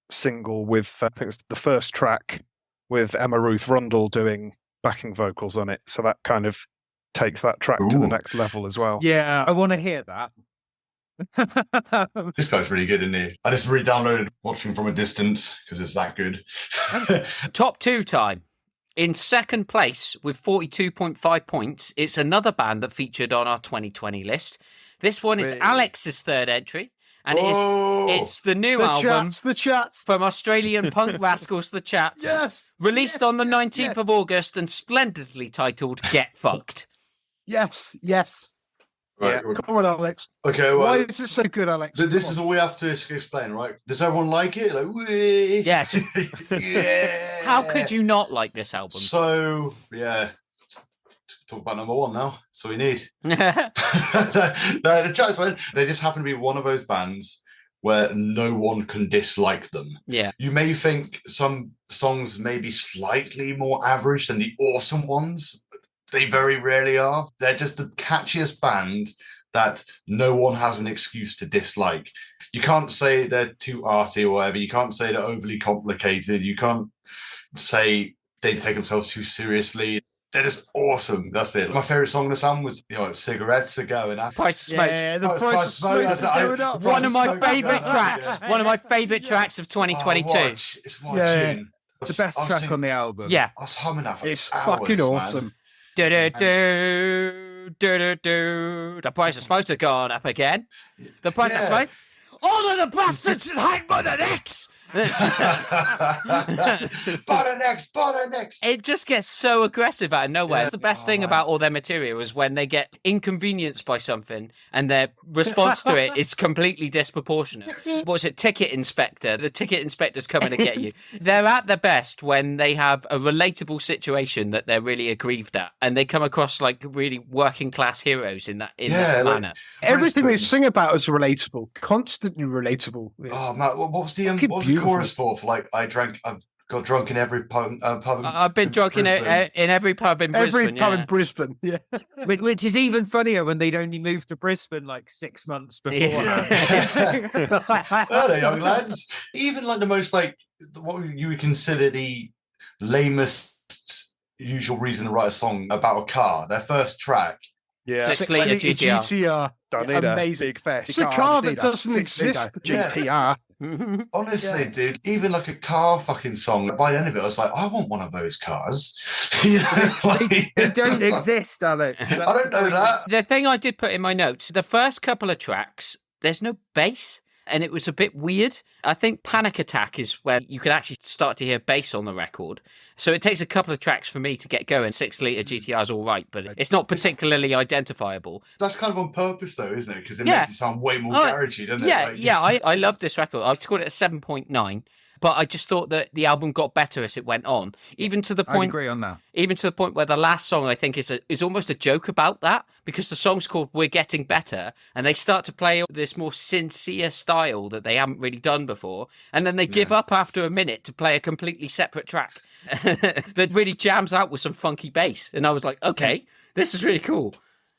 [SPEAKER 2] single with, I think it's the first track with Emma Ruth Rundle doing backing vocals on it. So that kind of takes that track to the next level as well.
[SPEAKER 4] Yeah, I want to hear that.
[SPEAKER 5] This guy's really good, isn't he? I just re-downloaded Watching from a Distance because it's that good.
[SPEAKER 3] Top 2 time. In second place with 42.5 points, it's another band that featured on our 2020 list. This one is Alex's third entry. And it's the new album from Australian punk rascals, The Chats.
[SPEAKER 1] Yes.
[SPEAKER 3] Released on the 19th of August and splendidly titled Get Fucked.
[SPEAKER 1] Yes.
[SPEAKER 5] Right.
[SPEAKER 1] Yeah. Come on, Alex.
[SPEAKER 5] Okay, well,
[SPEAKER 1] why is this so good, Alex?
[SPEAKER 5] This is all we have to explain, right? Does everyone like it? Like, wee.
[SPEAKER 3] Yes.
[SPEAKER 5] Yeah.
[SPEAKER 3] How could you not like this album?
[SPEAKER 5] So, yeah. Talk about number one now. So we need. No, the Chats, they just happen to be one of those bands where no one can dislike them.
[SPEAKER 3] Yeah.
[SPEAKER 5] You may think some songs may be slightly more average than the awesome ones. They very rarely are. They're just the catchiest band that no one has an excuse to dislike. You can't say they're too arty or whatever. You can't say they're overly complicated. You can't say they take themselves too seriously. They're just awesome. That's it. My favorite song on this album was, cigarettes are going up.
[SPEAKER 3] Price of Smoke.
[SPEAKER 4] Yeah, the Price of Smoke is going up.
[SPEAKER 3] One of my favourite tracks. Yeah. One of my favourite tracks of 2022.
[SPEAKER 5] It's watching.
[SPEAKER 4] It's the best track on the album.
[SPEAKER 3] Yeah.
[SPEAKER 5] I was humming that for
[SPEAKER 1] It's
[SPEAKER 5] hours,
[SPEAKER 1] fucking awesome.
[SPEAKER 5] Man.
[SPEAKER 3] The price of smoke's gone up again. The price of smoke. All of the bastards should hang by the necks.
[SPEAKER 5] Bottlenecks.
[SPEAKER 3] It just gets so aggressive out of nowhere.
[SPEAKER 5] Yeah.
[SPEAKER 3] The best thing about all their material is when they get inconvenienced by something and their response to it is completely disproportionate. What's it? Ticket inspector. The ticket inspector's coming to get you. They're at their best when they have a relatable situation that they're really aggrieved at, and they come across like really working class heroes in that manner.
[SPEAKER 1] Everything they sing about is relatable, constantly relatable.
[SPEAKER 5] Oh man, what was the chorus for? Like I've got drunk in every pub.
[SPEAKER 3] I've been drunk in every pub in Brisbane.
[SPEAKER 1] Every pub in Brisbane, yeah.
[SPEAKER 4] Which is even funnier when they'd only moved to Brisbane like 6 months before.
[SPEAKER 5] Hello, young lads. Even like the most like what you would consider the lamest usual reason to write a song about a car. Their first track.
[SPEAKER 2] Yeah.
[SPEAKER 3] 6-litre GTR.
[SPEAKER 2] Don't need
[SPEAKER 1] Amazing.
[SPEAKER 2] a big fast
[SPEAKER 1] It's a car that doesn't exist.
[SPEAKER 2] GTR.
[SPEAKER 5] Honestly, dude, even like a car fucking song, by the end of it, I was like, I want one of those cars. You know, like-
[SPEAKER 4] They don't exist, Alex.
[SPEAKER 5] I don't know that.
[SPEAKER 3] The thing I did put in my notes, the first couple of tracks, there's no bass. And it was a bit weird. I think Panic Attack is where you can actually start to hear bass on the record. So it takes a couple of tracks for me to get going. 6-litre GTR is all right, but it's not particularly identifiable.
[SPEAKER 5] That's kind of on purpose, though, isn't it? Because it makes it sound way more garagey, doesn't it?
[SPEAKER 3] Yeah, I love this record. I scored it a 7.9. But I just thought that the album got better as it went on, even to the point.
[SPEAKER 4] I agree on that.
[SPEAKER 3] Even to the point where the last song, I think, is almost a joke about that, because the song's called "We're Getting Better," and they start to play this more sincere style that they haven't really done before, and then they give up after a minute to play a completely separate track that really jams out with some funky bass. And I was like, okay, this is really cool.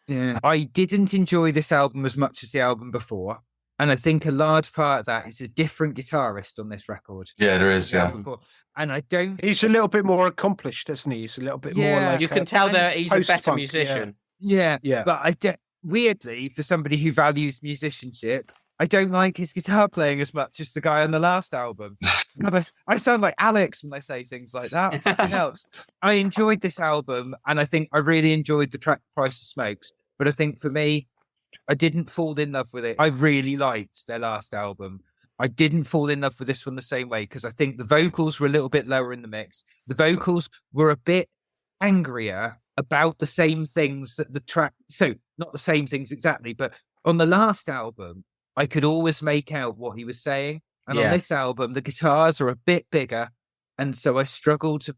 [SPEAKER 4] Yeah, I didn't enjoy this album as much as the album before. And I think a large part of that is a different guitarist on this record.
[SPEAKER 5] Yeah, there is, yeah.
[SPEAKER 4] And I don't...
[SPEAKER 1] He's a little bit more accomplished, isn't he? He's a little bit more like...
[SPEAKER 3] You can tell that he's a better
[SPEAKER 1] post-punk,
[SPEAKER 3] musician.
[SPEAKER 4] Yeah.
[SPEAKER 1] Yeah.
[SPEAKER 4] But weirdly, for somebody who values musicianship, I don't like his guitar playing as much as the guy on the last album. God, I sound like Alex when I say things like that. Fucking else. I enjoyed this album, and I think I really enjoyed the track Price of Smokes. But I think for me, I didn't fall in love with it. I really liked their last album. I didn't fall in love with this one the same way, because I think the vocals were a little bit lower in the mix. The vocals were a bit angrier about the same things that the track... So, not the same things exactly, but on the last album, I could always make out what he was saying. And on this album, the guitars are a bit bigger. And so I struggled to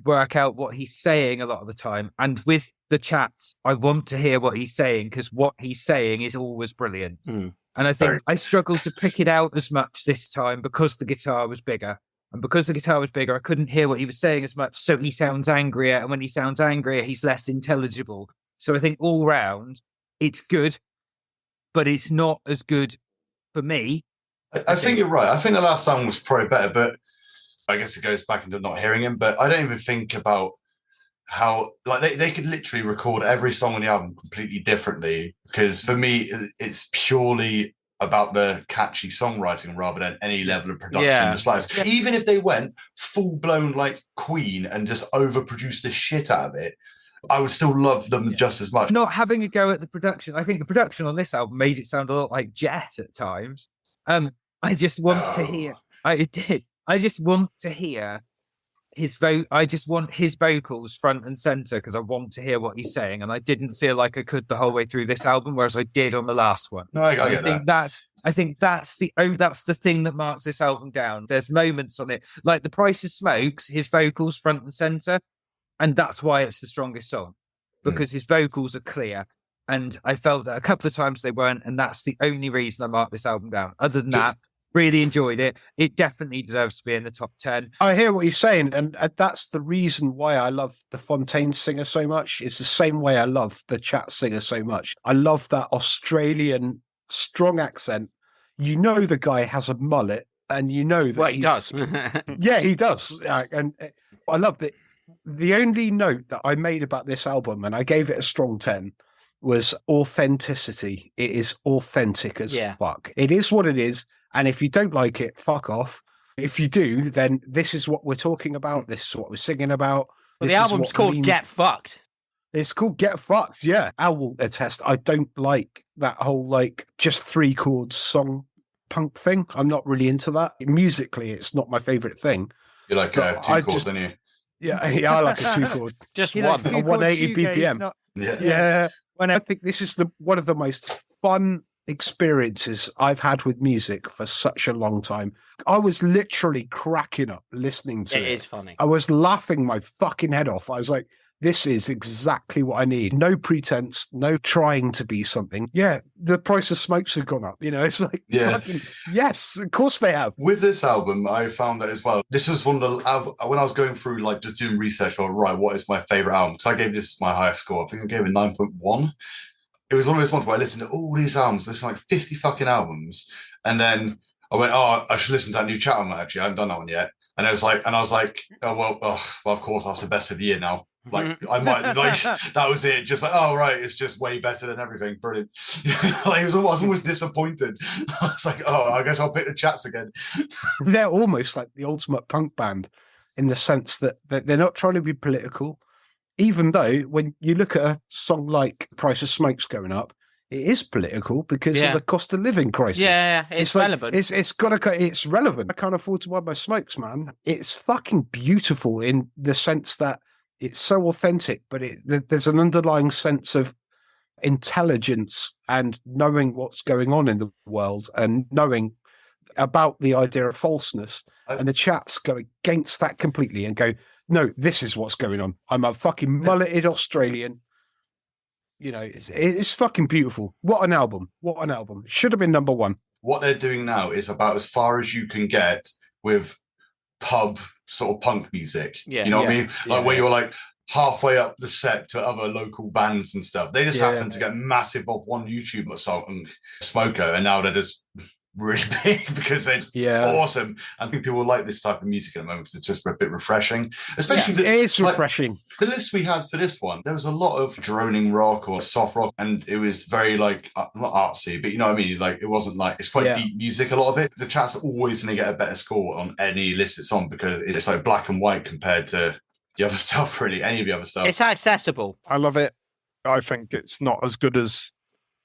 [SPEAKER 4] work out what he's saying a lot of the time. And with the chats, I want to hear what he's saying, because what he's saying is always brilliant. And I think I struggled to pick it out as much this time because the guitar was bigger. And because the guitar was bigger, I couldn't hear what he was saying as much. So he sounds angrier. And when he sounds angrier, he's less intelligible. So I think all round, it's good, but it's not as good for me.
[SPEAKER 5] I think you're right. I think the last time was probably better, but I guess it goes back into not hearing him. But I don't even think about how, like, they could literally record every song on the album completely differently, because for me, it's purely about the catchy songwriting rather than any level of production. Even if they went full blown like Queen and just overproduced the shit out of it, I would still love them just as much.
[SPEAKER 4] Not having a go at the production. I think the production on this album made it sound a lot like Jet at times. I just want to hear. I just want to hear his I just want his vocals front and center, because I want to hear what he's saying, and I didn't feel like I could the whole way through this album, whereas I did on the last one.
[SPEAKER 5] No, I get that.
[SPEAKER 4] I think that's the thing that marks this album down. There's moments on it, like The Price of Smokes, his vocals front and center, and that's why it's the strongest song, because his vocals are clear. And I felt that a couple of times they weren't, and that's the only reason I marked this album down. Other than that, really enjoyed it. It definitely deserves to be in the top 10.
[SPEAKER 1] I hear what you're saying, and that's the reason why I love the Fontaine singer so much. It's the same way I love the Chat singer so much. I love that Australian strong accent. You know the guy has a mullet, and you know that
[SPEAKER 3] he does.
[SPEAKER 1] Yeah, he does. And I loved it. The only note that I made about this album, and I gave it a strong 10, was authenticity. It is authentic as fuck. It is what it is. And if you don't like it, fuck off. If you do, then this is what we're talking about. This is what we're singing about.
[SPEAKER 3] Well, the album's called Get Fucked.
[SPEAKER 1] It's called Get Fucked, yeah. Al will attest. I don't like that whole, like, just 3 chords song punk thing. I'm not really into that. Musically, it's not my favourite thing.
[SPEAKER 5] You like 2 chords, don't you?
[SPEAKER 1] Yeah, I like a 2 chord.
[SPEAKER 3] Just
[SPEAKER 1] one. A 180 BPM. Yeah. When I think this is one of the most fun experiences I've had with music for such a long time. I was literally cracking up listening to it.
[SPEAKER 3] It is funny.
[SPEAKER 1] I was laughing my fucking head off. I was like, this is exactly what I need. No pretense, no trying to be something. Yeah, the price of smokes have gone up. It's like, fucking, yes, of course they have.
[SPEAKER 5] With this album, I found out as well. This was one of the when I was going through like just doing research for what is my favorite album? Because I gave this my highest score. I think I gave it 9.1. It was one of those ones where I listened to all these albums, listened to like 50 fucking albums, and then I went, oh, I should listen to that new chat album. Actually, I haven't done that one yet. And I was like, oh well, of course that's the best of the year now. Like I might like that was it. Just like, oh right, it's just way better than everything. Brilliant. I was almost disappointed. I was like, oh, I guess I'll pick the chats again.
[SPEAKER 1] They're almost like the ultimate punk band in the sense that they're not trying to be political, even though when you look at a song like Price of Smoke's going up, it is political because of the cost of living crisis.
[SPEAKER 3] Yeah, it's relevant.
[SPEAKER 1] It's relevant. I can't afford to buy my smokes, man. It's fucking beautiful in the sense that it's so authentic, but there's an underlying sense of intelligence and knowing what's going on in the world and knowing about the idea of falseness. And the chats go against that completely and go, no, this is what's going on. I'm a fucking mulleted Australian. It's fucking beautiful. What an album. Should have been number one.
[SPEAKER 5] What they're doing now is about as far as you can get with pub sort of punk music.
[SPEAKER 3] Yeah.
[SPEAKER 5] You know what I mean? Like where you're like halfway up the set to other local bands and stuff. They just happen to get massive off one YouTuber song, Smoko, and now they're just really big because they're awesome. I think people like this type of music at the moment because it's just a bit refreshing. Especially
[SPEAKER 1] it is refreshing.
[SPEAKER 5] The list we had for this one, there was a lot of droning rock or soft rock, and it was very like not artsy, but you know what I mean? Like it wasn't like it's quite deep music, a lot of it. The chat's always going to get a better score on any list it's on because it's like black and white compared to the other stuff, really, any of the other stuff.
[SPEAKER 3] It's accessible.
[SPEAKER 2] I love it. I think it's not as good as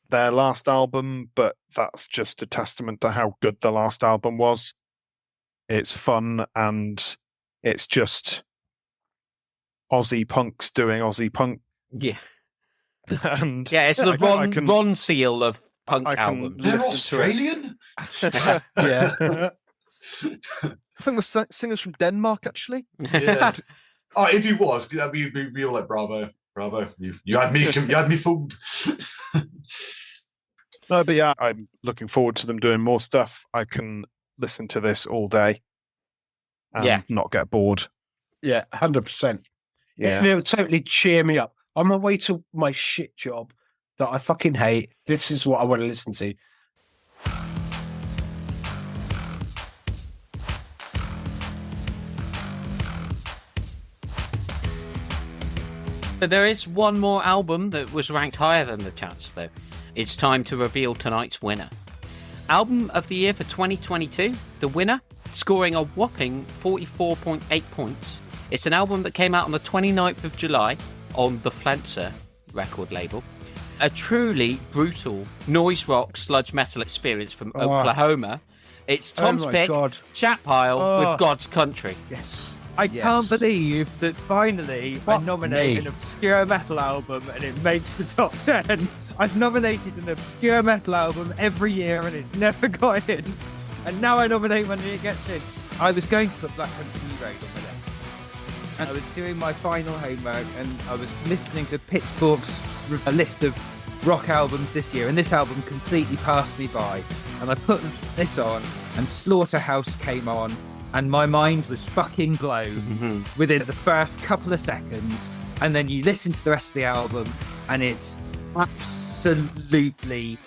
[SPEAKER 2] their last album, but that's just a testament to how good the last album was. It's fun and it's just Aussie punks doing Aussie punk.
[SPEAKER 3] Yeah.
[SPEAKER 2] And
[SPEAKER 3] it's the Ron Seal of punk albums.
[SPEAKER 5] They're Australian?
[SPEAKER 1] Yeah.
[SPEAKER 2] I think the singer's from Denmark, actually.
[SPEAKER 5] Yeah. Oh, if he was, we'd be all like, bravo. You had me fooled.
[SPEAKER 2] No, but yeah, I'm looking forward to them doing more stuff. I can listen to this all day and not get bored.
[SPEAKER 1] Yeah, 100%.
[SPEAKER 2] Yeah.
[SPEAKER 1] It'll totally cheer me up. On my way to my shit job that I fucking hate, this is what I want to listen to.
[SPEAKER 3] But there is one more album that was ranked higher than the chats, though. It's time to reveal tonight's winner. Album of the year for 2022, the winner, scoring a whopping 44.8 points. It's an album that came out on the 29th of July on the Flenser record label. A truly brutal noise rock sludge metal experience from Oklahoma. It's Tom's pick, Chat Pile with God's Country.
[SPEAKER 1] Yes.
[SPEAKER 4] I can't believe that finally I nominate an obscure metal album and it makes the top 10. I've nominated an obscure metal album every year and it's never got in. And now I nominate one and it gets in. I was going to put Black Country Road on the list. And I was doing my final homework and I was listening to Pitchfork's a list of rock albums this year, and this album completely passed me by. And I put this on and Slaughterhouse came on. And my mind was fucking blown within the first couple of seconds. And then you listen to the rest of the album and it's absolutely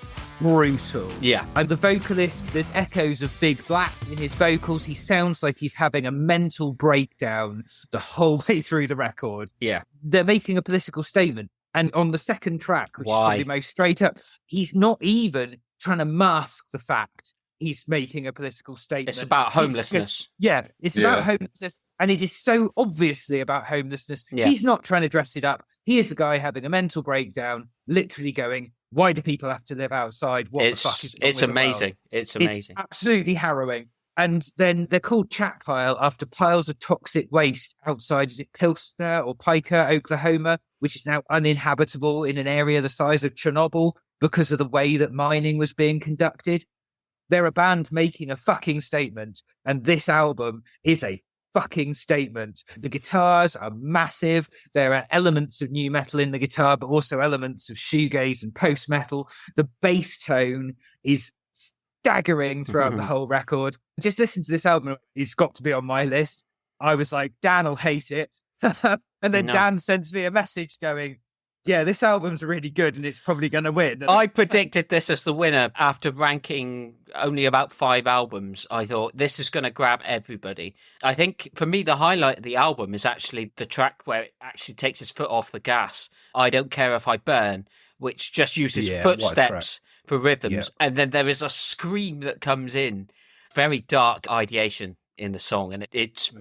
[SPEAKER 4] brutal.
[SPEAKER 3] Yeah.
[SPEAKER 4] And the vocalist, there's echoes of Big Black in his vocals. He sounds like he's having a mental breakdown the whole way through the record.
[SPEAKER 3] Yeah.
[SPEAKER 4] They're making a political statement. And on the second track, which is probably most straight up, he's not even trying to mask the fact he's making a political statement.
[SPEAKER 3] It's about homelessness.
[SPEAKER 4] It's about homelessness. And it is so obviously about homelessness.
[SPEAKER 3] Yeah.
[SPEAKER 4] He's not trying to dress it up. He is the guy having a mental breakdown, literally going, why do people have to live outside? What the fuck is wrong
[SPEAKER 3] It's
[SPEAKER 4] with the world?
[SPEAKER 3] amazing. It's amazing.
[SPEAKER 4] It's absolutely harrowing. And then they're called Chat Pile after piles of toxic waste outside, is it Pilsner or Piker, Oklahoma, which is now uninhabitable in an area the size of Chernobyl because of the way that mining was being conducted. They're a band making a fucking statement, and this album is a fucking statement. The guitars are massive. There are elements of new metal in the guitar, but also elements of shoegaze and post metal. The bass tone is staggering throughout the whole record. Just listen to this album. It's got to be on my list. I was like, Dan will hate it. And then Dan sends me a message going, yeah, this album's really good and it's probably going to win.
[SPEAKER 3] I predicted this as the winner after ranking only about 5 albums. I thought this is going to grab everybody. I think for me, the highlight of the album is actually the track where it actually takes its foot off the gas. I Don't Care If I Burn, which just uses footsteps for rhythms. And then there is a scream that comes in. Very dark ideation in the song. And it's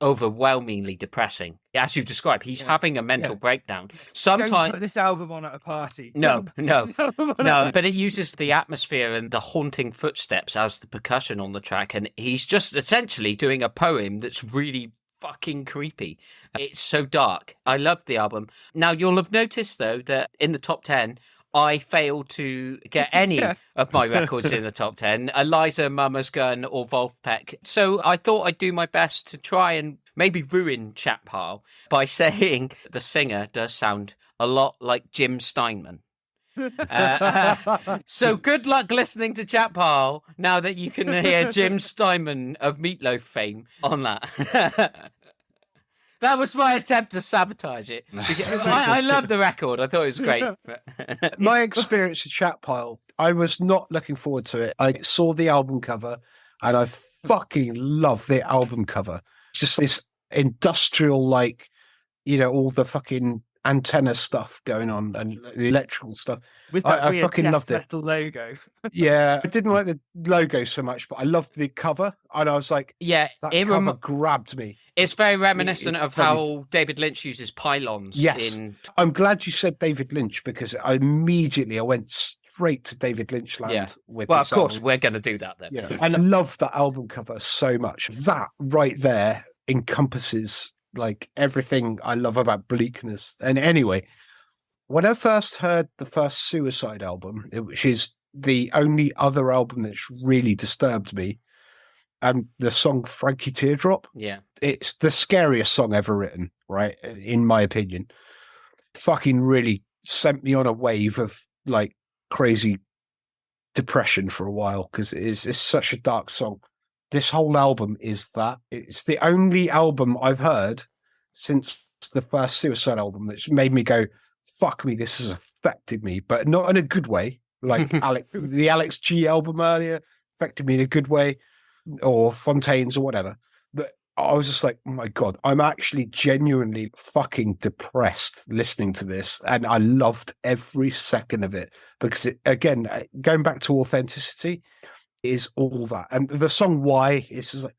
[SPEAKER 3] overwhelmingly depressing. As you described, he's having a mental breakdown. Sometimes
[SPEAKER 4] don't put this album on at a party.
[SPEAKER 3] No. But it uses the atmosphere and the haunting footsteps as the percussion on the track, and he's just essentially doing a poem that's really fucking creepy. It's so dark. I love the album. Now you'll have noticed though that in the top 10 I failed to get any of my records in the top 10, Eliza, Mama's Gun or Wolfpack. So I thought I'd do my best to try and maybe ruin Chat Pile by saying the singer does sound a lot like Jim Steinman. So good luck listening to Chat Pile now that you can hear Jim Steinman of Meatloaf fame on that. That was my attempt to sabotage it. I love the record. I thought it was great.
[SPEAKER 1] My experience with Chat Pile, I was not looking forward to it. I saw the album cover and I fucking love the album cover. It's just this industrial, like, all the fucking antenna stuff going on and the electrical stuff.
[SPEAKER 4] With that
[SPEAKER 1] I fucking loved it.
[SPEAKER 4] Metal logo.
[SPEAKER 1] Yeah, I didn't like the logo so much, but I loved the cover. And I was like,
[SPEAKER 3] yeah,
[SPEAKER 1] that cover grabbed me.
[SPEAKER 3] It's very reminiscent of how David Lynch uses pylons.
[SPEAKER 1] Yes. I'm glad you said David Lynch because I went straight to David Lynch land. With
[SPEAKER 3] well, of course, album. We're going to do that then.
[SPEAKER 1] Yeah. And I love that album cover so much. That right there encompasses like everything I love about bleakness. And anyway, when I first heard the first Suicide album, which is the only other album that's really disturbed me, and the song Frankie Teardrop, it's the scariest song ever written, right? In my opinion. Fucking really sent me on a wave of like crazy depression for a while because it's such a dark song. This whole album is that. It's the only album I've heard since the first Suicide album that's made me go, fuck me, this has affected me, but not in a good way. Like the Alex G album earlier affected me in a good way, or Fontaine's or whatever. But I was just like, oh my God, I'm actually genuinely fucking depressed listening to this. And I loved every second of it because, again, going back to authenticity is all that. And the song Why is just like,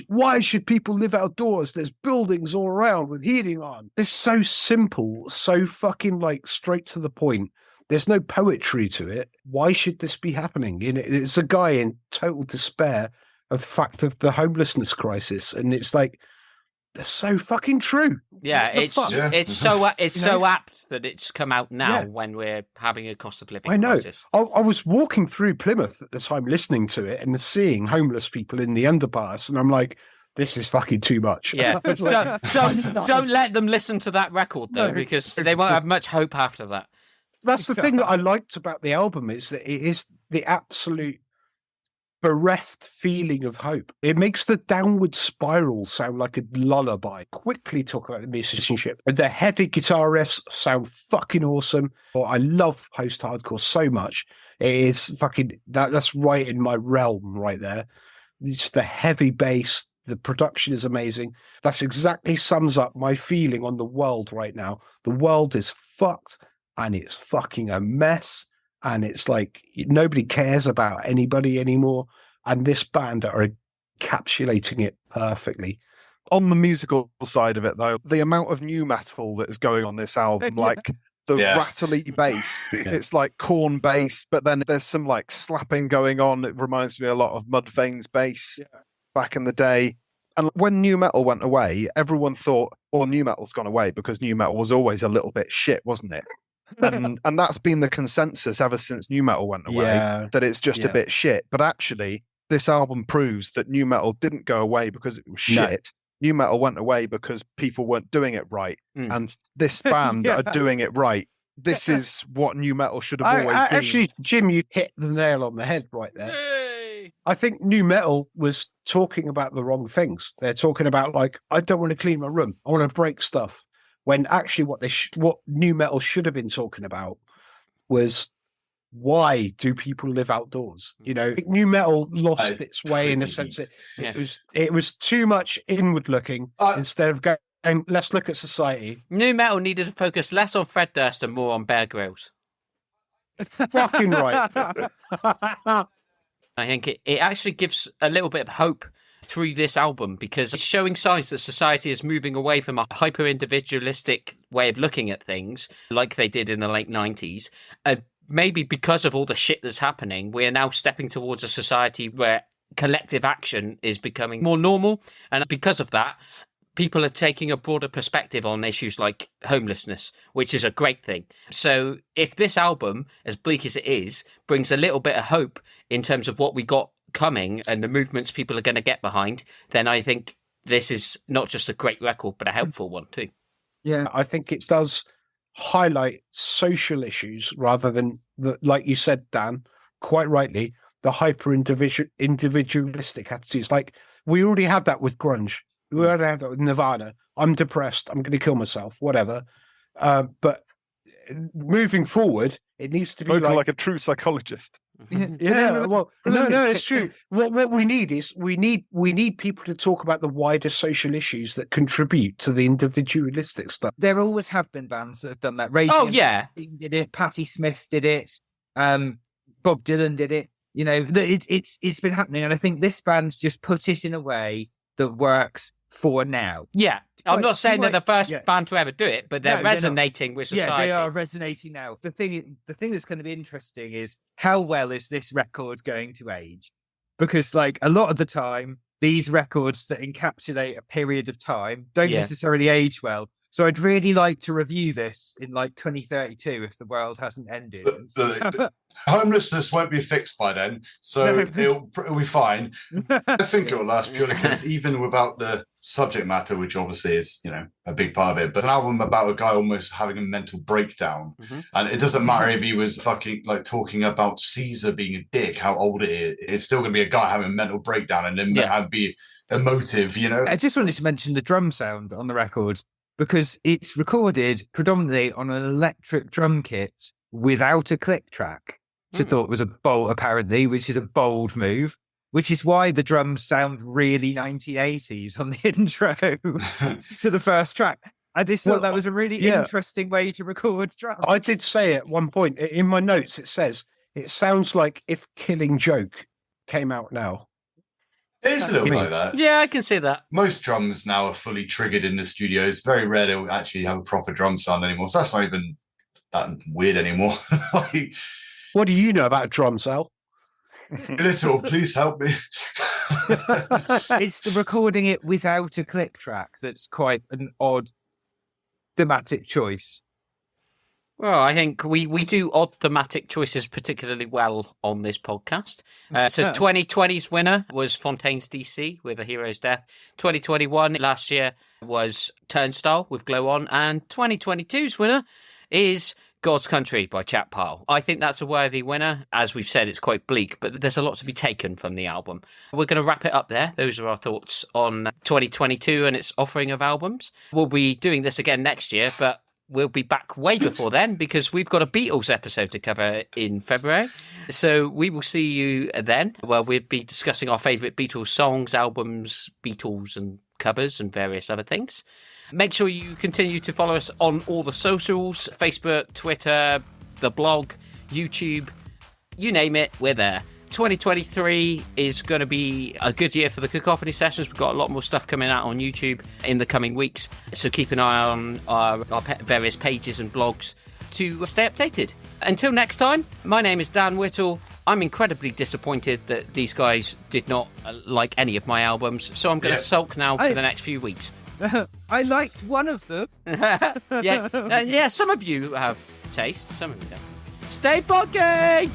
[SPEAKER 1] why should people live outdoors? There's buildings all around with heating on. It's so simple, so fucking like straight to the point. There's no poetry to it. Why should this be happening? It's a guy in total despair of the fact of the homelessness crisis, and it's like they're so fucking true.
[SPEAKER 3] Yeah, it's so apt that it's come out now when we're having a cost of living crisis.
[SPEAKER 1] I was walking through Plymouth at the time listening to it and seeing homeless people in the underpass, and I'm like, this is fucking too much.
[SPEAKER 3] Yeah, don't let them listen to that record though, because they won't have much hope after that.
[SPEAKER 1] That's the thing that I liked about the album is that it is the absolute bereft feeling of hope. It makes the downward spiral sound like a lullaby. Quickly talk about the musicianship. The heavy guitar riffs sound fucking awesome. I love post-hardcore so much. It is fucking, that's right in my realm right there. It's the heavy bass. The production is amazing. That's exactly sums up my feeling on the world right now. The world is fucked and it's fucking a mess. And it's like nobody cares about anybody anymore. And this band are encapsulating it perfectly.
[SPEAKER 2] On the musical side of it, though, the amount of new metal that is going on this album, like the rattly bass, it's like corn bass, but then there's some like slapping going on. It reminds me a lot of Mudvayne's bass back in the day. And when new metal went away, everyone thought, well, new metal's gone away because new metal was always a little bit shit, wasn't it? And that's been the consensus ever since new metal went away, that it's just a bit shit. But actually, this album proves that new metal didn't go away because it was
[SPEAKER 1] No.
[SPEAKER 2] shit. New metal went away because people weren't doing it right. And this band are doing it right. This is what new metal should have always been.
[SPEAKER 1] Actually, Jim, you hit the nail on the head right there.
[SPEAKER 3] Yay!
[SPEAKER 1] I think new metal was talking about the wrong things. They're talking about, like, I don't want to clean my room. I want to break stuff. When actually what new metal should have been talking about was, why do people live outdoors? You know, new metal lost its way in the sense that it was too much inward looking instead of going, let's look at society.
[SPEAKER 3] New metal needed to focus less on Fred Durst and more on Bear Grylls.
[SPEAKER 1] Fucking right.
[SPEAKER 3] I think it actually gives a little bit of hope through this album, because it's showing signs that society is moving away from a hyper-individualistic way of looking at things like they did in the late 90s. And maybe because of all the shit that's happening, we're now stepping towards a society where collective action is becoming more normal. And because of that, people are taking a broader perspective on issues like homelessness, which is a great thing. So if this album, as bleak as it is, brings a little bit of hope in terms of what we got coming and the movements people are going to get behind, then I think this is not just a great record, but a helpful one too.
[SPEAKER 1] Yeah, I think it does highlight social issues rather than, like you said, Dan, quite rightly, the hyper-individualistic attitudes. Like, we already had that with grunge. We already had that with Nirvana. I'm depressed. I'm going to kill myself, whatever. But moving forward, it needs to be
[SPEAKER 2] like a true psychologist.
[SPEAKER 1] Yeah, well, no, it's true. What we need is we need people to talk about the wider social issues that contribute to the individualistic stuff.
[SPEAKER 4] There always have been bands that have done that. Did it. Patti Smith did it. Bob Dylan did it. You know, it's been happening, and I think this band's just put it in a way that works for now.
[SPEAKER 3] Yeah, I'm not saying they're the first band to ever do it, but they're resonating with society.
[SPEAKER 4] Yeah, they are resonating now. The thing that's going to be interesting is how well is this record going to age? Because, like, a lot of the time, these records that encapsulate a period of time don't necessarily age well. So I'd really like to review this in, like, 2032 if the world hasn't ended.
[SPEAKER 5] Homelessness won't be fixed by then, so it'll be fine. I think it'll last purely because even without the subject matter, which obviously is, you know, a big part of it, but an album about a guy almost having a mental breakdown, and it doesn't matter if he was fucking like talking about Caesar being a dick, how old it is, it's still going to be a guy having a mental breakdown and then be emotive, you know.
[SPEAKER 4] I just wanted to mention the drum sound on the record, because it's recorded predominantly on an electric drum kit without a click track, which I thought was a bold, apparently, which is a bold move, which is why the drums sound really 1980s on the intro to the first track. I just thought that was a really interesting way to record drums.
[SPEAKER 1] I did say at one point in my notes, it says, it sounds like if Killing Joke came out now.
[SPEAKER 5] It is a little bit like that.
[SPEAKER 3] Yeah, I can see that.
[SPEAKER 5] Most drums now are fully triggered in the studio. It's very rare they'll actually have a proper drum sound anymore. So that's not even that weird anymore. Like,
[SPEAKER 1] what do you know about drums, Al?
[SPEAKER 5] Little, please help me.
[SPEAKER 4] It's the recording it without a click track that's quite an odd thematic choice.
[SPEAKER 3] Well, I think we do odd thematic choices particularly well on this podcast. So 2020's winner was Fontaine's DC with A Hero's Death. 2021 last year was Turnstile with Glow On. And 2022's winner is God's Country by Chat Pile. I think that's a worthy winner. As we've said, it's quite bleak, but there's a lot to be taken from the album. We're going to wrap it up there. Those are our thoughts on 2022 and its offering of albums. We'll be doing this again next year, but we'll be back way before then because we've got a Beatles episode to cover in February. So we will see you then, where we'll be discussing our favourite Beatles songs, albums, Beatles and covers and various other things. Make sure you continue to follow us on all the socials, Facebook, Twitter, the blog, YouTube, you name it, we're there. 2023 is going to be a good year for the Cacophony sessions. We've got a lot more stuff coming out on YouTube in the coming weeks, so keep an eye on our various pages and blogs to stay updated. Until next time, my name is Dan Whitell. I'm incredibly disappointed that these guys did not like any of my albums, so I'm going to sulk now for the next few weeks.
[SPEAKER 4] I liked one of them.
[SPEAKER 3] Yeah, some of you have taste, some of you don't. Stay funky!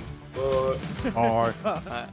[SPEAKER 5] Bye.
[SPEAKER 2] Bye.